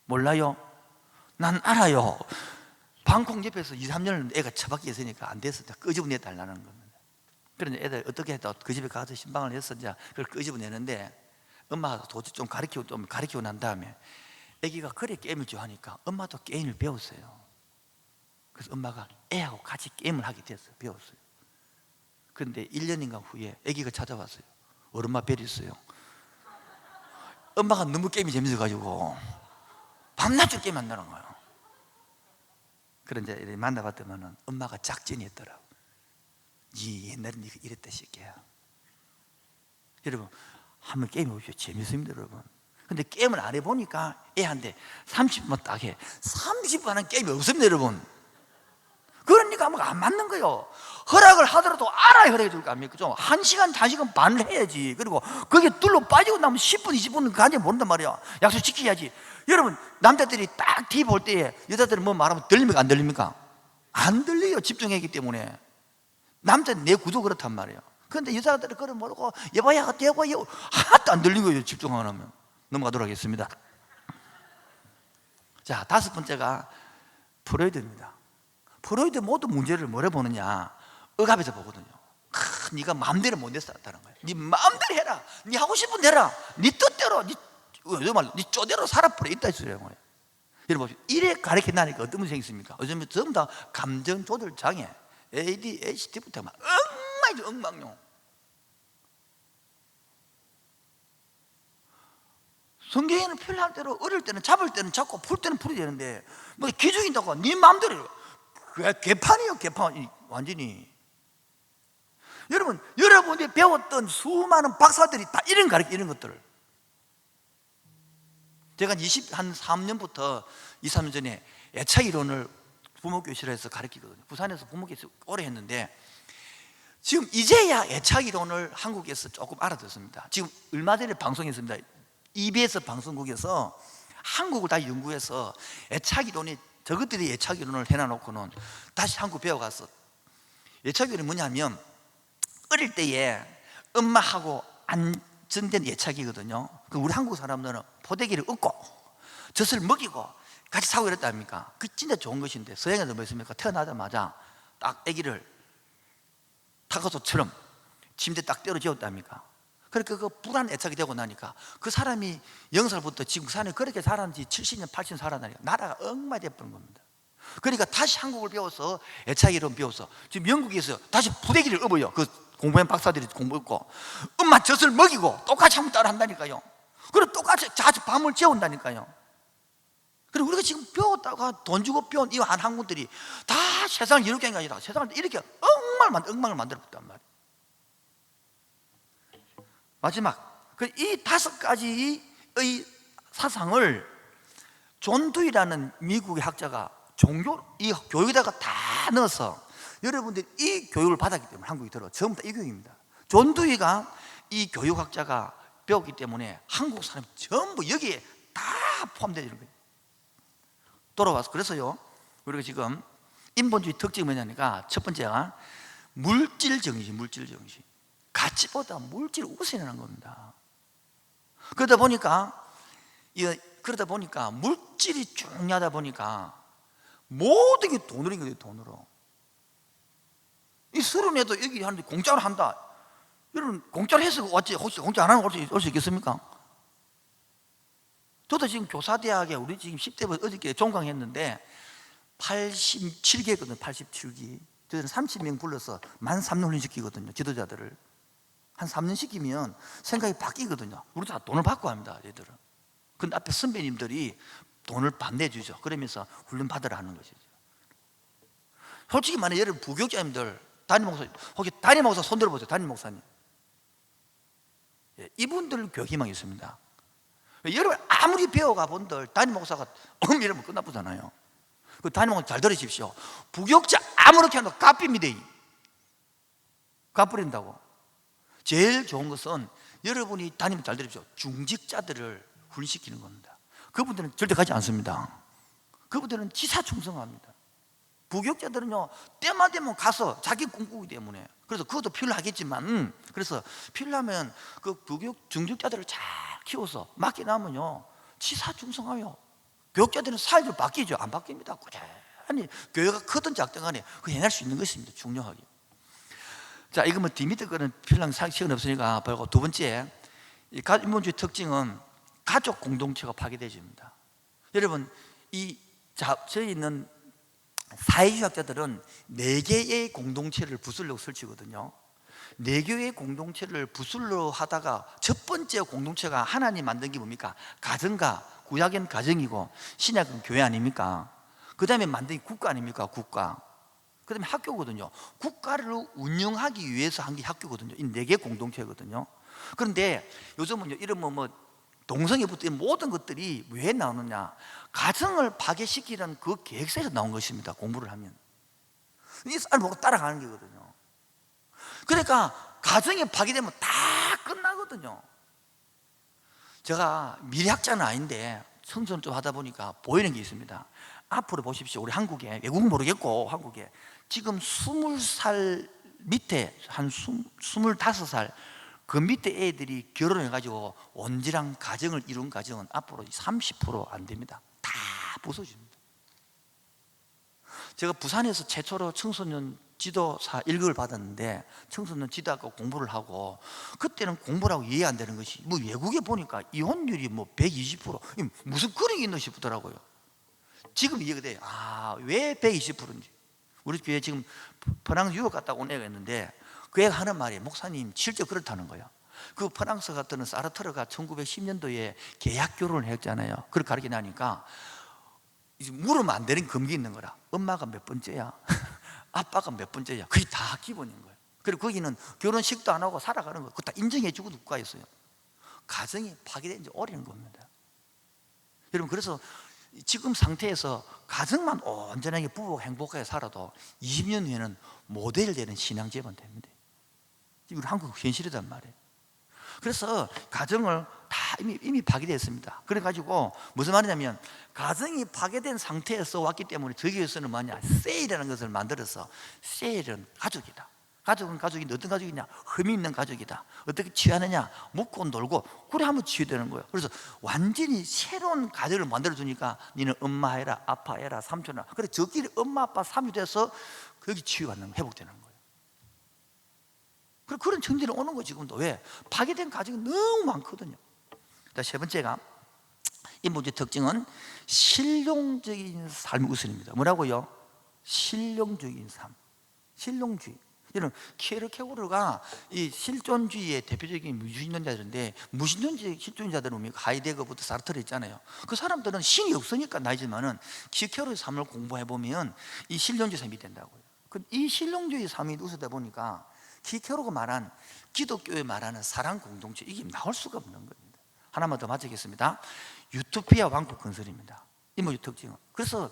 Speaker 1: 몰라요? 난 알아요. 방콕 옆에서 2, 3년을 애가 처박혀 있으니까 안 돼서 끄집어내달라는 겁니다. 그런데 애들 어떻게 했다, 그 집에 가서 신방을 해서 이제 그걸 끄집어내는데 엄마가 도저히 좀 가르치고 난 다음에 애기가 그래 게임을 좋아하니까 엄마도 게임을 배웠어요. 그래서 엄마가 애하고 같이 게임을 하게 됐어요. 배웠어요. 그런데 1년인가 후에 애기가 찾아왔어요. 우리 엄마 벨 있어요. 엄마가 너무 게임이 재밌어가지고 밤낮으로 게임 한다는 거예요. 그런데 만나봤더니 엄마가 작전이 있더라고. 니 옛날에 니가 이랬다 시끼야. 여러분 한번 게임 해보십시오. 재밌습니다 여러분. 근데 게임을 안 해보니까 애한테 30분 딱 해. 30분 하는 게임이 없습니다 여러분. 그러니까 뭐가 안 맞는 거예요. 허락을 하더라도 알아야 허락해 줄 거 아닙니까? 좀 1시간, 1시간 반을 해야지. 그리고 그게 뚫로 빠지고 나면 10분, 20분은 가지 모른단 말이야. 약속 지켜야지. 여러분 남자들이 딱 TV 볼 때에 여자들은 뭐 말하면 들립니까? 안 들립니까? 안 들려요. 집중했기 때문에. 남자는 내 구도 그렇단 말이에요. 그런데 여자들은 그걸 모르고 여봐야 하나도 안 들린 거예요. 집중 안 하면. 넘어가도록 하겠습니다. 자, 5번째가 프로이드입니다. 프로이드 모든 문제를 뭐래 보느냐? 억압에서 보거든요. 네가 마음대로 못 했다는 거예요. 네 마음대로 해라. 네 하고 싶은 대로 해라. 네 뜻대로, 네 쪼대로 살아버려 있다 했어요. 여러분 이래 가르쳐나니까 어떤 문제가 있습니까? 요즘에 전부 다 감정 조절 장애, ADHD부터 막 엉망이죠. 엉망용. 성경에는 필요할 대로 어릴 때는 잡을 때는 잡고 풀 때는 풀이 되는데 뭐 기죽인다고 네 마음대로. 개판이에요. 개판. 완전히. 여러분 여러분이 배웠던 수많은 박사들이 다 이런 이런 것들을 제가 23년부터 2, 3년 전에 애착 이론을 부모교실에서 가르치거든요. 부산에서 부모교실 오래 했는데 지금 이제야 애착 이론을 한국에서 조금 알아듣습니다. 지금 얼마 전에 방송했습니다. EBS 방송국에서 한국을 다 연구해서 애착 이론이 저것들이 애착 이론을 해놔놓고는 다시 한국 배워가서 애착 이론이 뭐냐면 어릴 때에 엄마하고 안전된 애착이거든요. 우리 한국 사람들은 포대기를 얻고 젖을 먹이고 같이 사고 이랬다 아닙니까? 그 진짜 좋은 것인데 서양에서 뭐 있습니까? 태어나자마자 딱 아기를 타가소처럼 침대 딱 때려 재웠답니까? 그러니까 그 불안 애착이 되고 나니까 그 사람이 0살부터 지금 그 사람이 그렇게 살았는지 70년, 80년 살아나니까 나라가 엉망이 되어버린 겁니다. 그러니까 다시 한국을 배워서 애착 이론 배워서 지금 영국에서 다시 부대기를 업어요. 그 공부한 박사들이 공부했고 엄마 젖을 먹이고 똑같이 한번 따라 한다니까요. 그리고 똑같이 자주 밤을 재운다니까요. 그리고 우리가 지금 배웠다가 돈 주고 배운 이 한국들이 다 세상을 이렇게 한 게 아니라 세상을 이렇게 엉망을 만들었단 말이에요. 마지막 이 5가지의 사상을 존 두이라는 미국의 학자가 이 교육에다가 다 넣어서 여러분들이 이 교육을 받았기 때문에 한국이 들어 전부 다 이 교육입니다. 존 두이가 이 교육학자가 배웠기 때문에 한국 사람이 전부 여기에 다 포함되어 있는 거예요. 돌아와서 그래서요 우리가 지금 인본주의 특징이 뭐냐니까 첫 번째가 물질 정신. 가치보다 물질을 우선하는 겁니다. 그러다 보니까 물질이 중요하다 보니까 모든 게 돈으로 인 거예요. 돈으로. 이 서른에도 여기 하는데 공짜로 한다. 여러분 공짜로 해서 왔지 혹시 공짜 안 하는 거 올 수 있겠습니까? 저도 지금 교사대학에 우리 지금 10대 어저께 종강했는데 87개거든요. 87기. 저희는 30명 불러서 13,000년 훈련시키거든요. 지도자들을. 한 3년 시키면 생각이 바뀌거든요. 우리 다 돈을 받고 합니다. 얘들은. 근데 앞에 선배님들이 돈을 반대주죠. 그러면서 훈련 받으라 하는 것이죠. 솔직히 말해 여러분 부교육자님들 담임 목사 혹시 담임 목사 손 들어보세요. 담임 목사님. 이분들 교육 희망이 있습니다. 여러분 아무리 배워가 본들 담임 목사가 이러면 끝나쁘잖아요. 그 담임 목사 잘 들으십시오. 부교육자 아무렇게 한다 값입니다. 값부린다고. 제일 좋은 것은 여러분이 담임 잘 들으십시오. 중직자들을 훈련시키는 겁니다. 그분들은 절대 가지 않습니다. 그분들은 지사충성합니다. 부교육자들은요 때만 되면 가서 자기 꿈꾸기 때문에 그래서 그것도 필요하겠지만 그래서 필요하면 그 부교육 중직자들을 잘 키워서 맡겨놓으면요 지사충성하여 교육자들은 사회적으로 바뀌죠. 안 바뀝니다. 꾸준히 교회가 크든 작든 간에 그 해낼 수 있는 것입니다. 중요하게. 자, 이거 뭐 디미트 거는 필요한 시간 없으니까 보고 두 번째 이 인본주의 특징은 가족 공동체가 파괴되집니다. 여러분 저희 있는 사회주의학자들은 4개의 공동체를 부수려고 설치거든요. 4개의 공동체를 부수려 하다가 첫 번째 공동체가 하나님 만든 게 뭡니까? 가정과 구약은 가정이고 신약은 교회 아닙니까? 그 다음에 만든 게 국가 아닙니까? 국가. 그 다음에 학교거든요. 국가를 운영하기 위해서 한 게 학교거든요. 이 4개 공동체거든요. 그런데 요즘은 이런 동성애부터 모든 것들이 왜 나오느냐? 가정을 파괴시키는 그 계획서에서 나온 것입니다. 공부를 하면 이 쌀 보고 따라가는 거거든요. 그러니까 가정이 파괴되면 다 끝나거든요. 제가 미래학자는 아닌데 청소년 좀 하다 보니까 보이는 게 있습니다. 앞으로 보십시오. 우리 한국에, 외국은 모르겠고 한국에 지금 20살 밑에 한 25살 그 밑에 애들이 결혼해가지고 온전한 가정을 이룬 가정은 앞으로 30% 안 됩니다. 다 부서집니다. 제가 부산에서 최초로 청소년 지도사 1급을 받았는데 청소년 지도학과 공부를 하고 그때는 공부라고 이해 안 되는 것이 외국에 보니까 이혼율이 120% 무슨 그런 게 있나 싶더라고요. 지금 이해가 돼요. 왜 120%인지. 우리 교회 지금 프랑스 유학 갔다 온 애가 있는데 그 애가 하는 말이 목사님 실제 그렇다는 거예요. 그 프랑스 같은 사르트르가 1910년도에 계약 결혼을 했잖아요. 그걸 가르쳐 나니까 이제 물으면 안 되는 금기 있는 거라. 엄마가 몇 번째야? 아빠가 몇 번째야? 그게 다 기본인 거예요. 그리고 거기는 결혼식도 안 하고 살아가는 거 그거 다 인정해 주고 국가였어요. 가정이 파괴된 지 오래된 겁니다. 여러분 그래서 지금 상태에서 가정만 온전하게 부부가 행복하게 살아도 20년 후에는 모델되는 신앙재반 됩니다. 우리 한국 현실이란 말이에요. 그래서 가정을 다 이미 파괴됐습니다. 그래가지고 무슨 말이냐면 가정이 파괴된 상태에서 왔기 때문에 저기에서는 뭐냐 세일이라는 것을 만들어서 세일은 가족이다. 가족은 가족인데 어떤 가족이냐? 흠이 있는 가족이다. 어떻게 취하느냐? 먹고 놀고 그래 하면 치유되는 거예요. 그래서 완전히 새로운 가족을 만들어주니까 니는 엄마 해라 아빠 해라 삼촌 해라. 그래 저끼리 엄마 아빠 삼이 돼서 거기 치유받는 거 회복되는 거예요. 그런 정신이 오는 거 지금도. 왜? 파괴된 가정이 너무 많거든요. 세 번째가 인본주의 특징은 실용적인 삶의 우선입니다. 뭐라고요? 실용적인 삶. 실용주의. 이런 키에르케고르가 이 실존주의의 대표적인 무신론자들인데 무신론주의 실존자들은 뭡니까? 하이데거부터 사르트르 있잖아요. 그 사람들은 신이 없으니까 나이지만은 키에르케고르의 삶을 공부해 보면 이 실존주의 삶이 된다고요. 이 실용주의 삶이 우선되다 보니까 키에르케고르가 말한 기독교에 말하는 사랑 공동체 이게 나올 수가 없는 겁니다. 하나만 더 맞추겠습니다. 유토피아 왕국 건설입니다. 인본주의 특징은. 그래서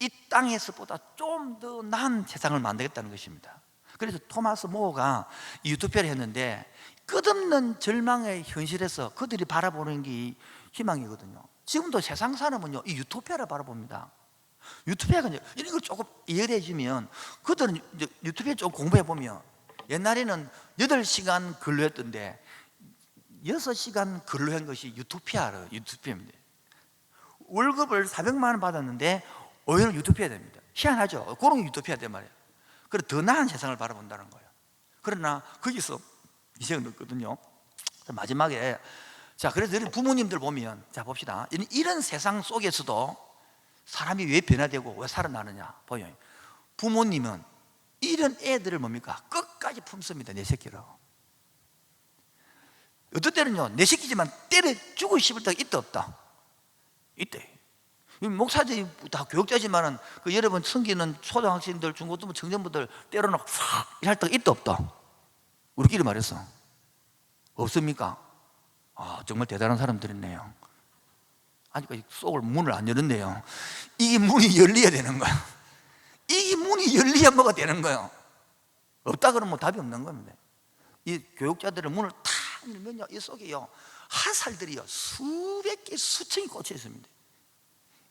Speaker 1: 이 땅에서보다 좀 더 나은 세상을 만들겠다는 것입니다. 그래서 토마스 모어가 이 유토피아를 했는데 끝없는 절망의 현실에서 그들이 바라보는 게 희망이거든요. 지금도 세상 사람은요 이 유토피아를 바라봅니다. 유토피아가 이제 이런 걸 조금 이해해주면 그들은 이제 유토피아 좀 공부해 보면 옛날에는 8시간 근로했던데 6시간 근로한 것이 유토피아로 유토피아입니다. 월급을 400만 원 받았는데 5년을 유토피아 됩니다. 희한하죠? 그런 게 유토피아 된 말이에요. 그래 더 나은 세상을 바라본다는 거예요. 그러나 거기서 이 시간 넣었거든요. 마지막에 자, 그래서 여러분 부모님들 보면 자 봅시다. 이런 세상 속에서도 사람이 왜 변화되고 왜 살아나느냐 보여요. 부모님은 이런 애들을 뭡니까? 끝까지 품습니다. 내 새끼라고. 어떨 때는요 내 새끼지만 때려 죽고 싶을 때가 있다 없다? 있대. 목사들이 다 교육자지만은 그 여러분 섬기는 초등학생들, 중고등부, 청년부들 때려놓고 싹 할 때가 있다 없다? 우리끼리 말했어. 없습니까? 아, 정말 대단한 사람들이네요. 아직까지 속을 문을 안 열었네요. 이게 문이 열려야 되는 거야. 이게 문이 열려야 뭐가 되는 거예요. 없다 그러면 뭐 답이 없는 겁니다. 이 교육자들의 문을 탁 열면요 이 속에요 화살들이요 수백 개 수천이 꽂혀 있습니다.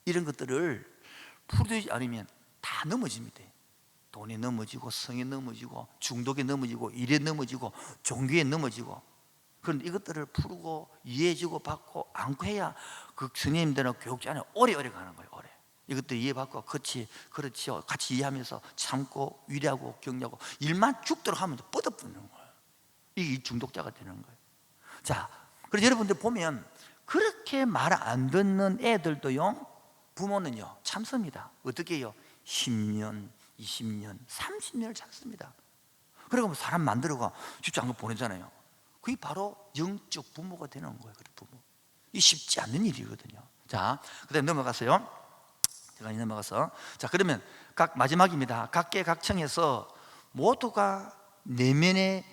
Speaker 1: 이런 것들을 풀어주지 않으면 다 넘어집니다. 돈에 넘어지고 성에 넘어지고 중독에 넘어지고 일에 넘어지고 종교에 넘어지고. 그런데 이것들을 풀고 이해해주고 받고 안고 해야 그 스님들은 교육자는 오래오래 가는 거예요. 오래. 이것들 이해받고 그렇지요 같이 이해하면서 참고 위로하고 격려하고 일만 죽도록 하면서 뻗어붙는 거예요. 이게 중독자가 되는 거예요. 자, 그래서 여러분들 보면 그렇게 말 안 듣는 애들도요 부모는요 참습니다. 어떻게 해요? 10년, 20년, 30년을 참습니다. 그리고 사람 만들어가 쉽지 않고 보내잖아요. 그게 바로 영적 부모가 되는 거예요. 부모. 이 쉽지 않는 일이거든요. 자, 그다음에 넘어가서요. 제가 넘어가서 자 그러면 각 마지막입니다. 각계각층에서 모두가 내면에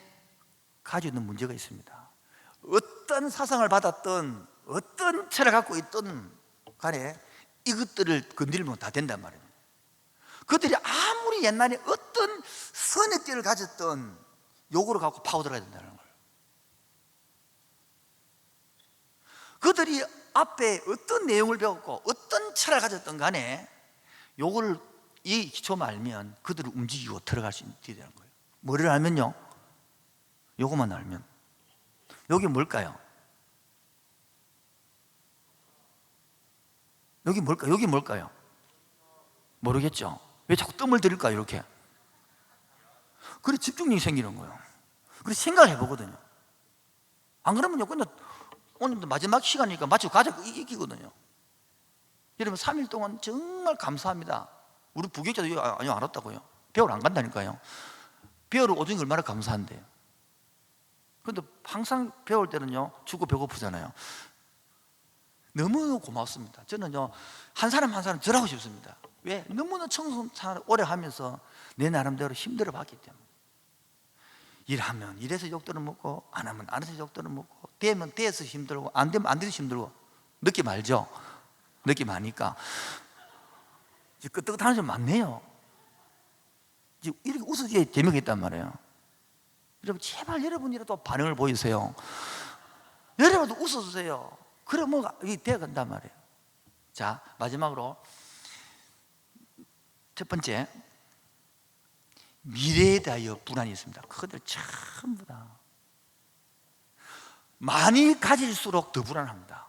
Speaker 1: 가지고 있는 문제가 있습니다. 어떤 사상을 받았든 어떤 철을 갖고 있든 간에 이것들을 건드리면 다 된단 말이에요. 그들이 아무리 옛날에 어떤 선입견을 가졌던 요거를 갖고 파고들어야 된다는 거예요. 그들이 앞에 어떤 내용을 배웠고 어떤 철을 가졌던 간에 요거를 이 기초만 알면 그들을 움직이고 들어갈 수 있게 되는 거예요. 뭐를 알면요? 요거만 알면. 여기 뭘까요? 여기 뭘까요? 여기 뭘까요? 모르겠죠? 왜 자꾸 뜸을 들일까요? 이렇게. 그래 집중력이 생기는 거예요. 그래 생각을 해보거든요. 안 그러면요 그냥 오늘도 마지막 시간이니까 마치고 가자고 이기거든요. 여러분 3일 동안 정말 감사합니다. 우리 부교육자도 아니요 안 왔다고요. 배우러 안 간다니까요. 배우러 오는 게 얼마나 감사한데요. 그런데 항상 배울 때는요 죽고 배고프잖아요. 너무 고맙습니다. 저는요 한 사람 한 사람 절하고 싶습니다. 왜? 너무나 청소 오래 하면서 내 나름대로 힘들어 봤기 때문에. 일하면 일해서 욕들을 먹고 안 하면 안 해서 욕들을 먹고 되면 돼서 힘들고 안 되면 안 돼서 힘들고. 느낌 알죠? 느낌 아니까 끄떡하는 좀 많네요. 이렇게 웃어줘야 재미가 있단 말이에요. 여러분 제발 여러분이라도 반응을 보이세요. 여러분도 웃어주세요. 그러면 이게 돼간단 말이에요. 자 마지막으로 첫 번째 미래에 대하여 불안이 있습니다. 그것들 전부 다 많이 가질수록 더 불안합니다.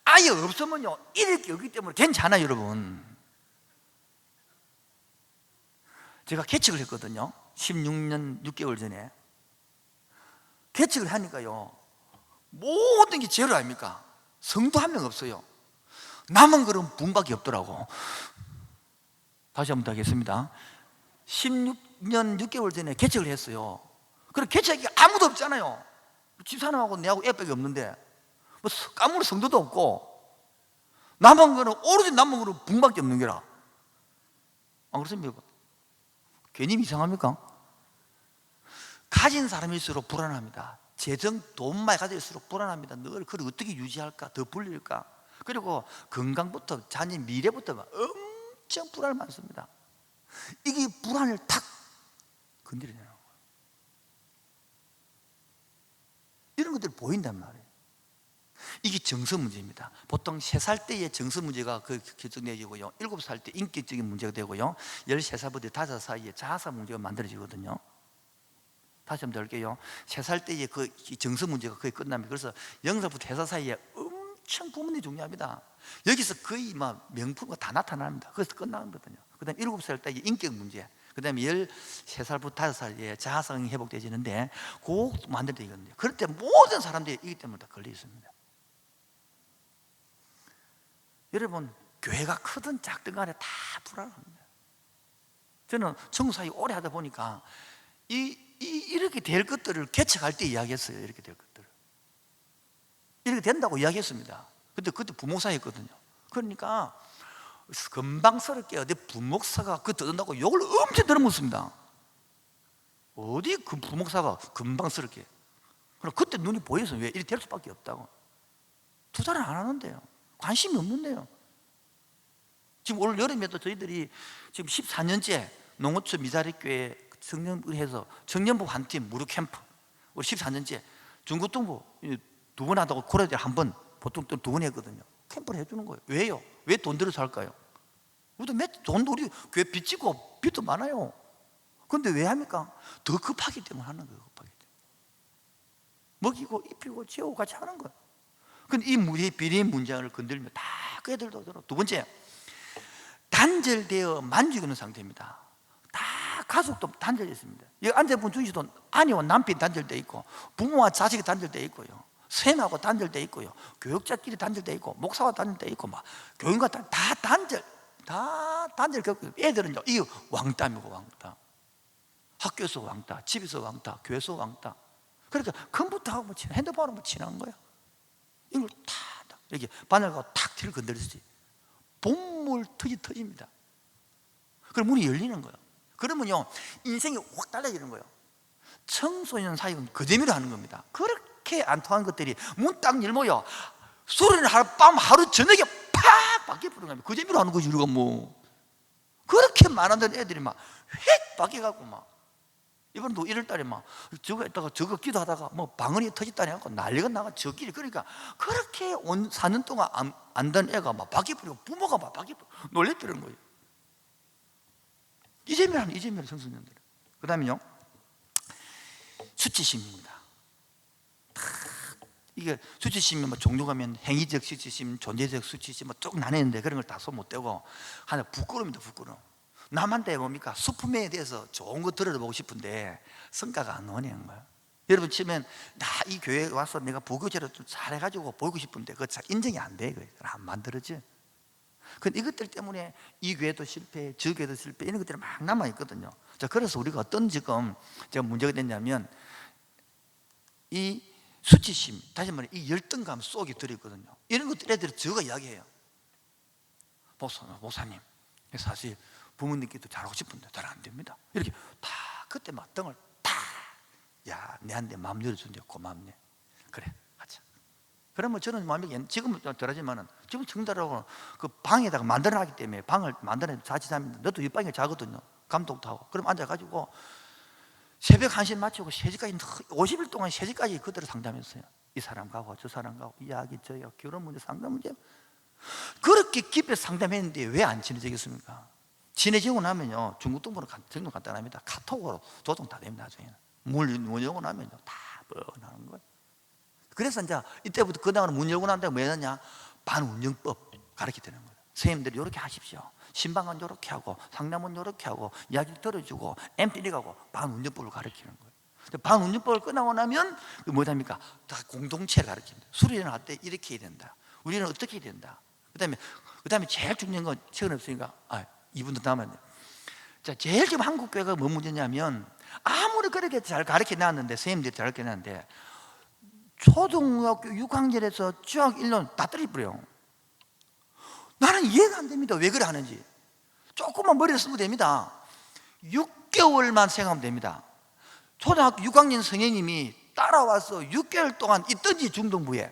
Speaker 1: 아예 없으면요 잃을 게 없기 때문에 괜찮아요. 여러분 제가 개척을 했거든요. 16년 6개월 전에 개척을 하니까요 모든 게 제로 아닙니까? 성도 한 명 없어요. 남은 그런 분밖에 없더라고. 다시 한번 더 하겠습니다. 16년 6개월 전에 개척을 했어요. 그래 개척이 아무도 없잖아요. 집사람하고 내하고 애밖에 없는데 뭐 아무리 성도도 없고 남은 거는 오로지 남은 거는 분밖에 없는 게라. 안 그렇습니까? 괜히 이상합니까? 가진 사람일수록 불안합니다. 재정 돈 많이 가질수록 불안합니다. 늘 그걸 어떻게 유지할까? 더 불릴까? 그리고 건강부터 자녀 미래부터 엄청 불안이 많습니다. 이게 불안을 탁 건드리는 거예요. 이런 것들이 보인단 말이에요. 이게 정서 문제입니다. 보통 3살 때의 정서 문제가 결정되고요 7살 때 인격적인 문제가 되고요 13살부터 5 사이에 자아사 문제가 만들어지거든요. 다시 한번 들을게요. 3살 때의 그 정서 문제가 거의 끝납니다. 그래서 0살부터 3살 사이에 엄청 부모님이 중요합니다. 여기서 거의 막 명품가 다 나타납니다. 그래서 끝나거든요. 그 다음에 7살 때 인격 문제, 그 다음에 13살부터 5살에 자아성이 회복되지는데 그거 만들 때 이거든요. 그럴 때 모든 사람들이 이기 때문에 다 걸려 있습니다. 여러분, 교회가 크든 작든 간에 다 불안합니다. 저는 청소사역 오래 하다 보니까 이렇게 될 것들을 개척할 때 이야기했어요. 이렇게 될 것들을 이렇게 된다고 이야기했습니다. 근데 그때 부목사였거든요. 그러니까 금방스럽게 어디 부목사가 그 듣는다고 욕을 엄청 들어먹습니다. 어디 그 부목사가 금방스럽게. 그럼 그때 눈이 보여서 왜 이렇게 될 수밖에 없다고. 투자를 안 하는데요. 관심이 없는데요. 지금 올 여름에도 저희들이 지금 14년째 농어촌 미사리교회 청년부에서 청년부 한 팀 무료 캠프, 우리 14년째 중고등부 2번 하다고 고려대 한 번, 보통 또 2번 했거든요. 캠프를 해주는 거예요. 왜요? 왜 돈 들여서 할까요? 우리도 돈도 우리 교회 빚지고 빚도 많아요. 그런데 왜 합니까? 더 급하기 때문에 하는 거예요. 급하기 때문에 먹이고 입히고 재우고 같이 하는 거예요. 근데 이 무리의 비리의 문장을 건들면 다 그 애들도 들어. 두 번째, 단절되어 만지고 있는 상태입니다. 다 가족도 단절되어 있습니다. 여기 앉아본 중시도 아내와 남편이 단절되어 있고, 부모와 자식이 단절되어 있고요, 선생님하고 단절되어 있고요, 교육자끼리 단절되어 있고, 목사와 단절되어 있고, 막 교인과 다 단절, 다 단절 겪고. 애들은요, 이 왕따입니다. 왕따. 학교에서 왕따, 집에서 왕따, 교회에서 왕따. 그러니까 컴퓨터하고 뭐 핸드폰하고 뭐 친한 거야. 이걸 다 이렇게 바늘하고 탁 뒤를 건드리지, 본물 터집니다. 그럼 문이 열리는 거예요. 그러면요, 인생이 확 달라지는 거예요. 청소년 사역은 그 재미로 하는 겁니다. 그렇게 안 통한 것들이 문 딱 열면요, 소리는 하루 저녁에 팍 바뀌어버리는 겁니다. 그 재미로 하는 거지. 우리가 뭐 그렇게 많은 애들이 막 획 바뀌어갖고, 막 이번도 1월달에 막 저거 했다가 저거 기도하다가 뭐 방언이 터졌다니 하고 난리가 나가 저끼리. 그러니까 그렇게 4년 동안 안 된 애가 막 바뀌어버리고, 부모가 막 바뀌어버리고 놀래버리는 거예요. 이재명은 청소년들. 그 다음에요, 수치심입니다. 이게 수치심이 뭐 종류가 면 행위적 수치심, 존재적 수치심 뭐 쭉 나뉘는데, 그런 걸 다 손 못 대고 하나 부끄러움입니다. 부끄러움. 남한테 뭡니까? 수품에 대해서 좋은 거 들어보고 싶은데 성과가 안 나오는 거예요. 여러분 치면 나 이 교회에 와서 내가 부교제를 좀 잘해가지고 보이고 싶은데 그거 잘 인정이 안 돼. 안 만들어져. 근데 이것들 때문에 이 교회도 실패, 저 교회도 실패, 이런 것들이 막 남아있거든요. 자, 그래서 우리가 어떤 지금 제가 문제가 됐냐면, 이 수치심, 다시 말해 이 열등감 속에 들어있거든요. 이런 것들 애들이 저가 이야기해요. 목사님, 사실 부모님께도 잘하고 싶은데 잘 안 됩니다. 이렇게 다 그때 막 등을 다, 야, 내한테 마음 열어준대. 고맙네. 그래, 하자. 그러면 저는 마음이, 지금은 좀 덜하지만은 지금 청달하고 그 방에다가 만들어놨기 때문에, 방을 만들어서 자취 잡니다. 너도 이 방에 자거든요. 감독도 하고. 그럼 앉아가지고 새벽 1시에 마치고 3시까지 50일 동안 3시까지 그대로 상담했어요. 이 사람 가고 저 사람 가고 이야기 저야 결혼 문제, 상담 문제. 그렇게 깊이 상담했는데 왜 안 친해지겠습니까? 친해지고 나면요, 중국 동부는 정말 간단합니다. 카톡으로 조정 다 됩니다. 나중에는 문 열고 나면요 다 뻔하는 거예요. 그래서 이제 이때부터 그 다음에 문 열고 난 다음에 뭐 했느냐, 반운영법 가르치게 되는 거예요. 선생님들이 이렇게 하십시오. 신방은 이렇게 하고 상담은 이렇게 하고 이야기 들어주고 MPD 가고 반운영법을 가르치는 거예요. 반운영법을 끝나고 나면 뭐합니까? 다 공동체를 가르칩니다. 수련을 할 때 이렇게 해야 된다. 우리는 어떻게 해야 된다. 그다음에 제일 중요한 건 시간 없으니까 2분도 남았네요. 자, 제일 지금 한국 교회가 뭐 문제냐면, 아무리 그렇게 잘 가르쳐 놨는데, 선생님들이 잘 가르쳐 놨는데 초등학교 6학년에서 중학교 1년 다 떨어져버려요. 나는 이해가 안 됩니다. 왜 그래 하는지. 조금만 머리를 쓰면 됩니다. 6개월만 생각하면 됩니다. 초등학교 6학년 선생님이 따라와서 6개월 동안 있든지 중등부에,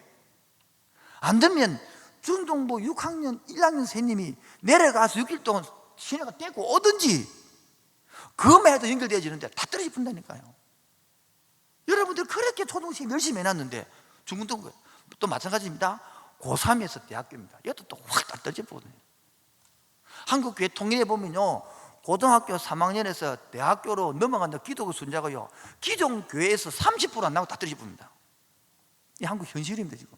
Speaker 1: 안 되면 중등부 6학년 1학년 선생님이 내려가서 6일 동안 시내가 떼고 오든지, 그것만 해도 연결되어지는데 다 떨어져 본다니까요. 여러분들 그렇게 초등생 열심히 해놨는데, 중등부 또 마찬가지입니다. 고3에서 대학교입니다. 이것도 또 확 떨어져 보거든요. 한국교회 통일해 보면요, 고등학교 3학년에서 대학교로 넘어간다 기독교 순자가요, 기존 교회에서 30% 안 나고 다 떨어져 봅니다. 이 한국 현실입니다 지금.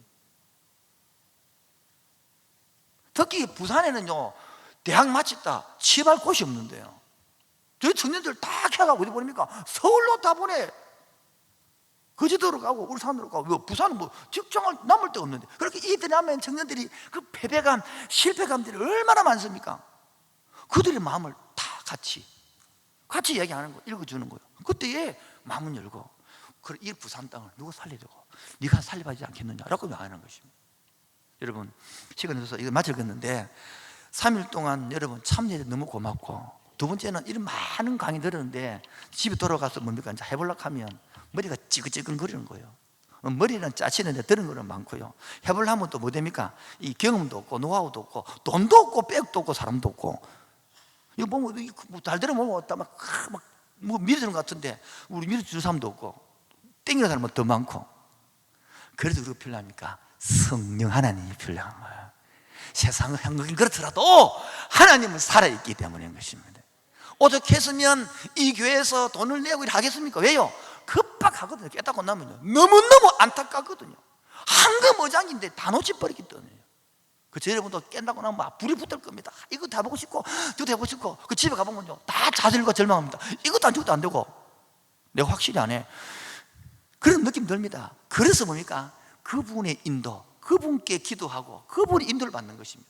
Speaker 1: 특히 부산에는요, 대학 마쳤다 취업할 곳이 없는데요, 저희 청년들 다 캐가고 어디 보냅니까? 서울로 다 보내. 거제도로 가고 울산으로 가고. 부산은 뭐 직장을 남을 데가 없는데, 그렇게 이들이 하면 청년들이 그 패배감, 실패감들이 얼마나 많습니까? 그들의 마음을 다 같이 이야기하는 거, 읽어주는 거예요. 그때에 마음을 열고, 그래, 이 부산 땅을 누가 살리려고, 네가 살려하지 않겠느냐라고 말하는 것입니다. 여러분, 시간이 없어서 이거 마치겠는데, 3일 동안 여러분 참여해 너무 고맙고, 두 번째는 이런 많은 강의 들었는데 집에 돌아가서 뭡니까? 이제 해보려고 하면 머리가 찌근찌근거리는 거예요. 머리는 짜치는데 들은 거는 많고요. 해보려면 또 뭐 됩니까? 이 경험도 없고 노하우도 없고 돈도 없고 백도 없고 사람도 없고. 이거 보면 잘 들으면 뭐 밀어주는 것 같은데 우리 밀어주는 사람도 없고 땡기는 사람은 더 많고. 그래서 우리가 필요합니까? 성령 하나님이 필요한 거예요. 세상은 한국인 그렇더라도 하나님은 살아있기 때문인 것입니다. 오죽했으면 이 교회에서 돈을 내고 일 하겠습니까? 왜요? 급박하거든요. 깨닫고 나면요, 너무너무 안타깝거든요. 한금어장인데 다 놓쳐버리기 때문에. 그래서 여러분도 깨닫고 나면 막 불이 붙을 겁니다. 이것도 해보고 싶고 저것도 해보고 싶고, 그 집에 가보면요 다 좌절과 절망합니다. 이것도 안 저것도 안 되고 내가 확실히 안 해. 그런 느낌 듭니다. 그래서 뭡니까? 그분의 인도, 그분께 기도하고 그분의 인도를 받는 것입니다.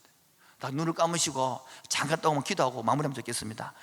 Speaker 1: 다 눈을 감으시고 잠깐 동안 기도하고 마무리하면 좋겠습니다.